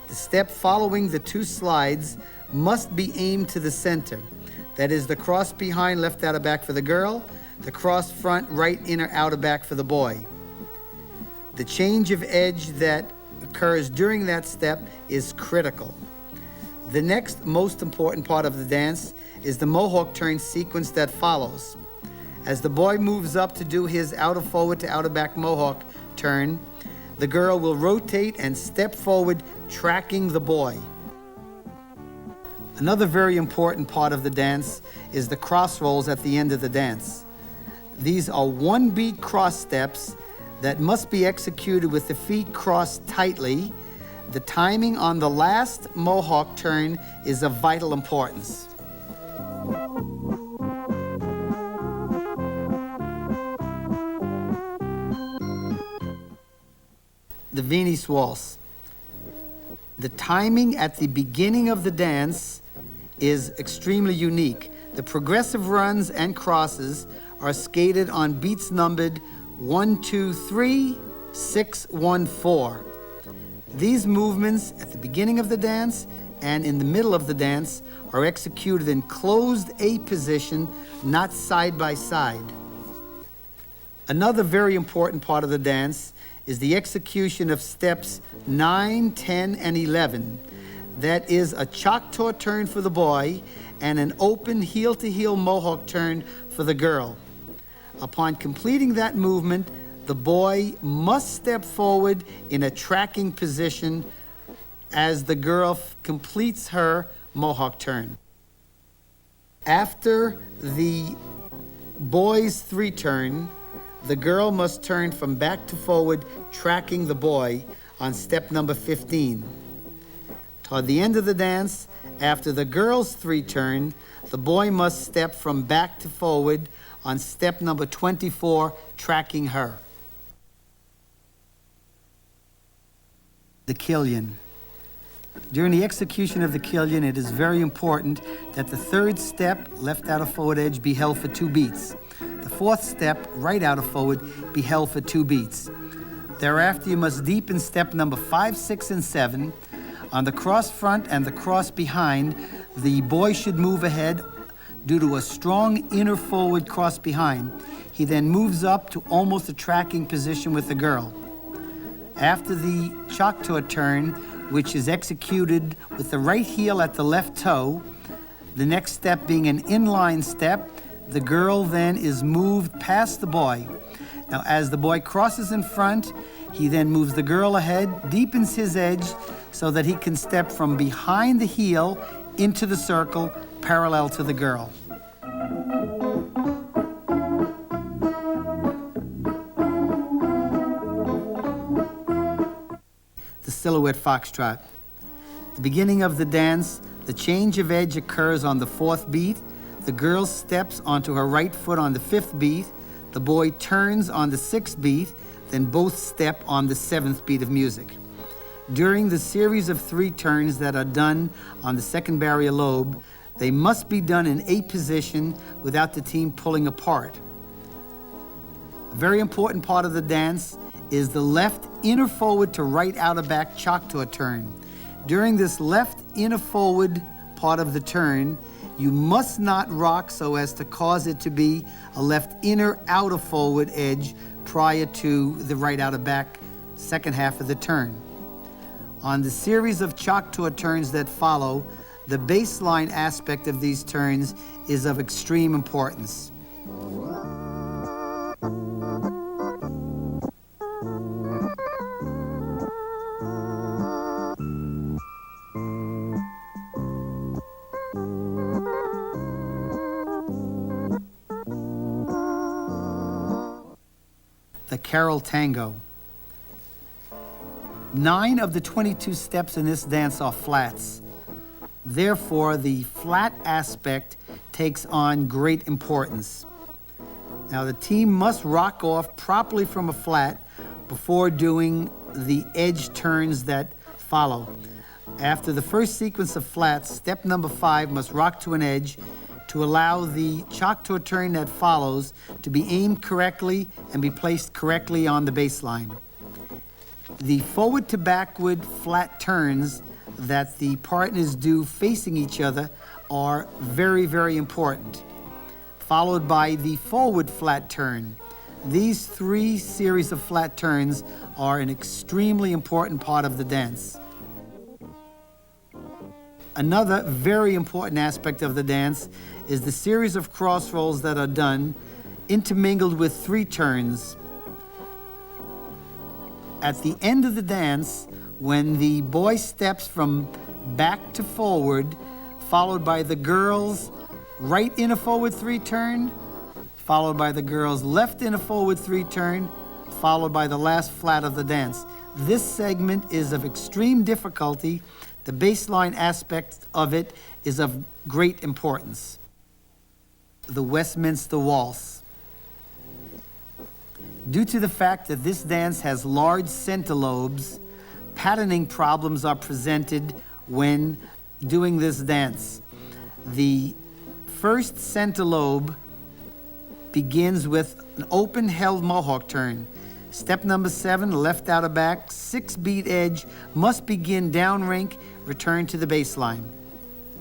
[SPEAKER 2] The step following the 2 slides must be aimed to the center. That is, the cross behind left outer back for the girl, the cross front right inner outer back for the boy. The change of edge that occurs during that step is critical. The next most important part of the dance is the Mohawk turn sequence that follows. As the boy moves up to do his outer forward to outer back Mohawk turn, the girl will rotate and step forward, tracking the boy. Another very important part of the dance is the cross rolls at the end of the dance. These are 1-beat cross steps that must be executed with the feet crossed tightly. The timing on the last Mohawk turn is of vital importance. The Viennese Waltz. The timing at the beginning of the dance is extremely unique. The progressive runs and crosses are skated on beats numbered 1, 2, 3, 6, 1, 4. These movements at the beginning of the dance and in the middle of the dance are executed in closed A position, not side by side. Another very important part of the dance is the execution of steps 9, 10, and 11. That is a Choctaw turn for the boy and an open heel-to-heel Mohawk turn for the girl. Upon completing that movement, the boy must step forward in a tracking position as the girl completes her Mohawk turn. After the boy's 3 turn, the girl must turn from back to forward, tracking the boy on step number 15. Toward the end of the dance, after the girl's 3 turn, the boy must step from back to forward on step number 24, tracking her. The Killian. During the execution of the Killian, it is very important that the 3rd step, left outer forward edge, be held for 2 beats. The 4th step, right outer forward, be held for 2 beats. Thereafter, you must deepen step number 5, 6, and 7. On the cross front and the cross behind, the boy should move ahead due to a strong inner forward cross behind. He then moves up to almost a tracking position with the girl. After the Choctaw turn, which is executed with the right heel at the left toe, the next step being an inline step, the girl then is moved past the boy. Now, as the boy crosses in front, he then moves the girl ahead, deepens his edge so that he can step from behind the heel into the circle parallel to the girl. The Silhouette Foxtrot. The beginning of the dance, the change of edge occurs on the 4th beat. The girl steps onto her right foot on the 5th beat, the boy turns on the 6th beat, then both step on the 7th beat of music. During the series of 3 turns that are done on the 2nd barrier lobe, they must be done in a position without the team pulling apart. A very important part of the dance is the left inner forward to right outer back Choctaw turn. During this left inner forward part of the turn, you must not rock so as to cause it to be a left inner outer forward edge prior to the right outer back second half of the turn. On the series of Choctaw turns that follow, the baseline aspect of these turns is of extreme importance. The Carol Tango. 9 of the 22 steps in this dance are flats. Therefore, the flat aspect takes on great importance. Now, the team must rock off properly from a flat before doing the edge turns that follow. After the first sequence of flats, step number 5 must rock to an edge to allow the Choctaw turn that follows to be aimed correctly and be placed correctly on the baseline. The forward to backward flat turns that the partners do facing each other are very, very important, followed by the forward flat turn. These 3 series of flat turns are an extremely important part of the dance. Another very important aspect of the dance is the series of cross rolls that are done, intermingled with 3 turns. At the end of the dance, when the boy steps from back to forward, followed by the girl's right inner forward 3 turn, followed by the girl's left inner forward 3 turn, followed by the last flat of the dance. This segment is of extreme difficulty. The baseline aspect of it is of great importance. The Westminster Waltz. Due to the fact that this dance has large center lobes, patterning problems are presented when doing this dance. The first center lobe begins with an open held Mohawk turn. Step number 7, left outer back, 6 beat edge must begin down rink, return to the baseline.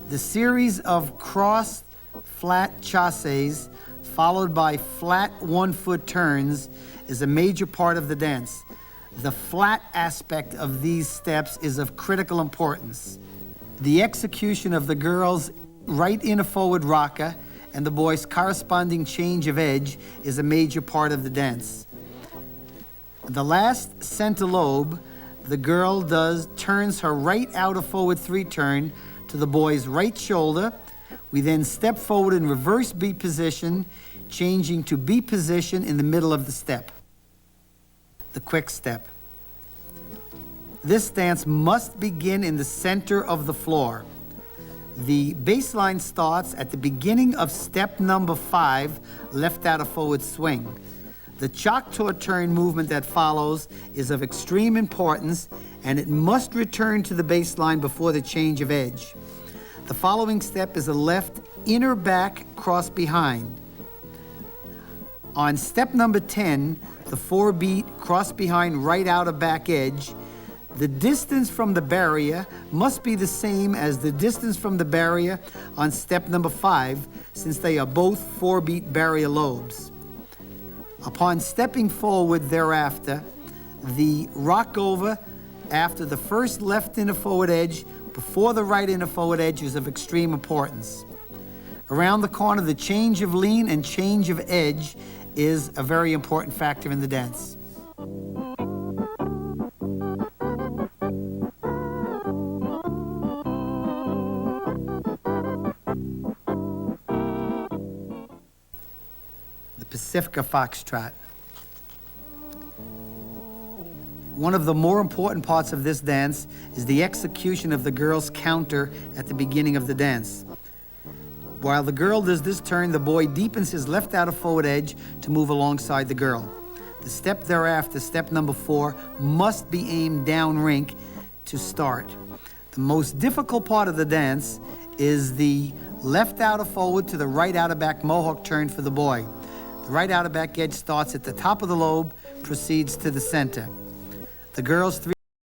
[SPEAKER 2] The series of crossed flat chasses followed by flat 1-foot turns is a major part of the dance. The flat aspect of these steps is of critical importance. The execution of the girl's right inner forward rocker and the boy's corresponding change of edge is a major part of the dance. The last center lobe, the girl turns her right outer forward 3 turn to the boy's right shoulder. We then step forward in reverse B position, changing to B position in the middle of the step. The Quickstep. This dance must begin in the center of the floor. The baseline starts at the beginning of step number 5, left outer forward swing. The Choctaw turn movement that follows is of extreme importance, and it must return to the baseline before the change of edge. The following step is a left inner back cross behind. On step number 10, the 4-beat cross behind right outer back edge, the distance from the barrier must be the same as the distance from the barrier on step number 5, since they are both 4-beat barrier lobes. Upon stepping forward thereafter, the rock over after the first left inner forward edge before the right inner forward edge is of extreme importance. Around the corner, the change of lean and change of edge is a very important factor in the dance. The Pacifica Foxtrot. One of the more important parts of this dance is the execution of the girl's counter at the beginning of the dance. While the girl does this turn, the boy deepens his left outer forward edge to move alongside the girl. The step thereafter, step number 4, must be aimed down rink to start. The most difficult part of the dance is the left outer forward to the right outer back Mohawk turn for the boy. The right outer back edge starts at the top of the lobe, proceeds to the center. The girl's 3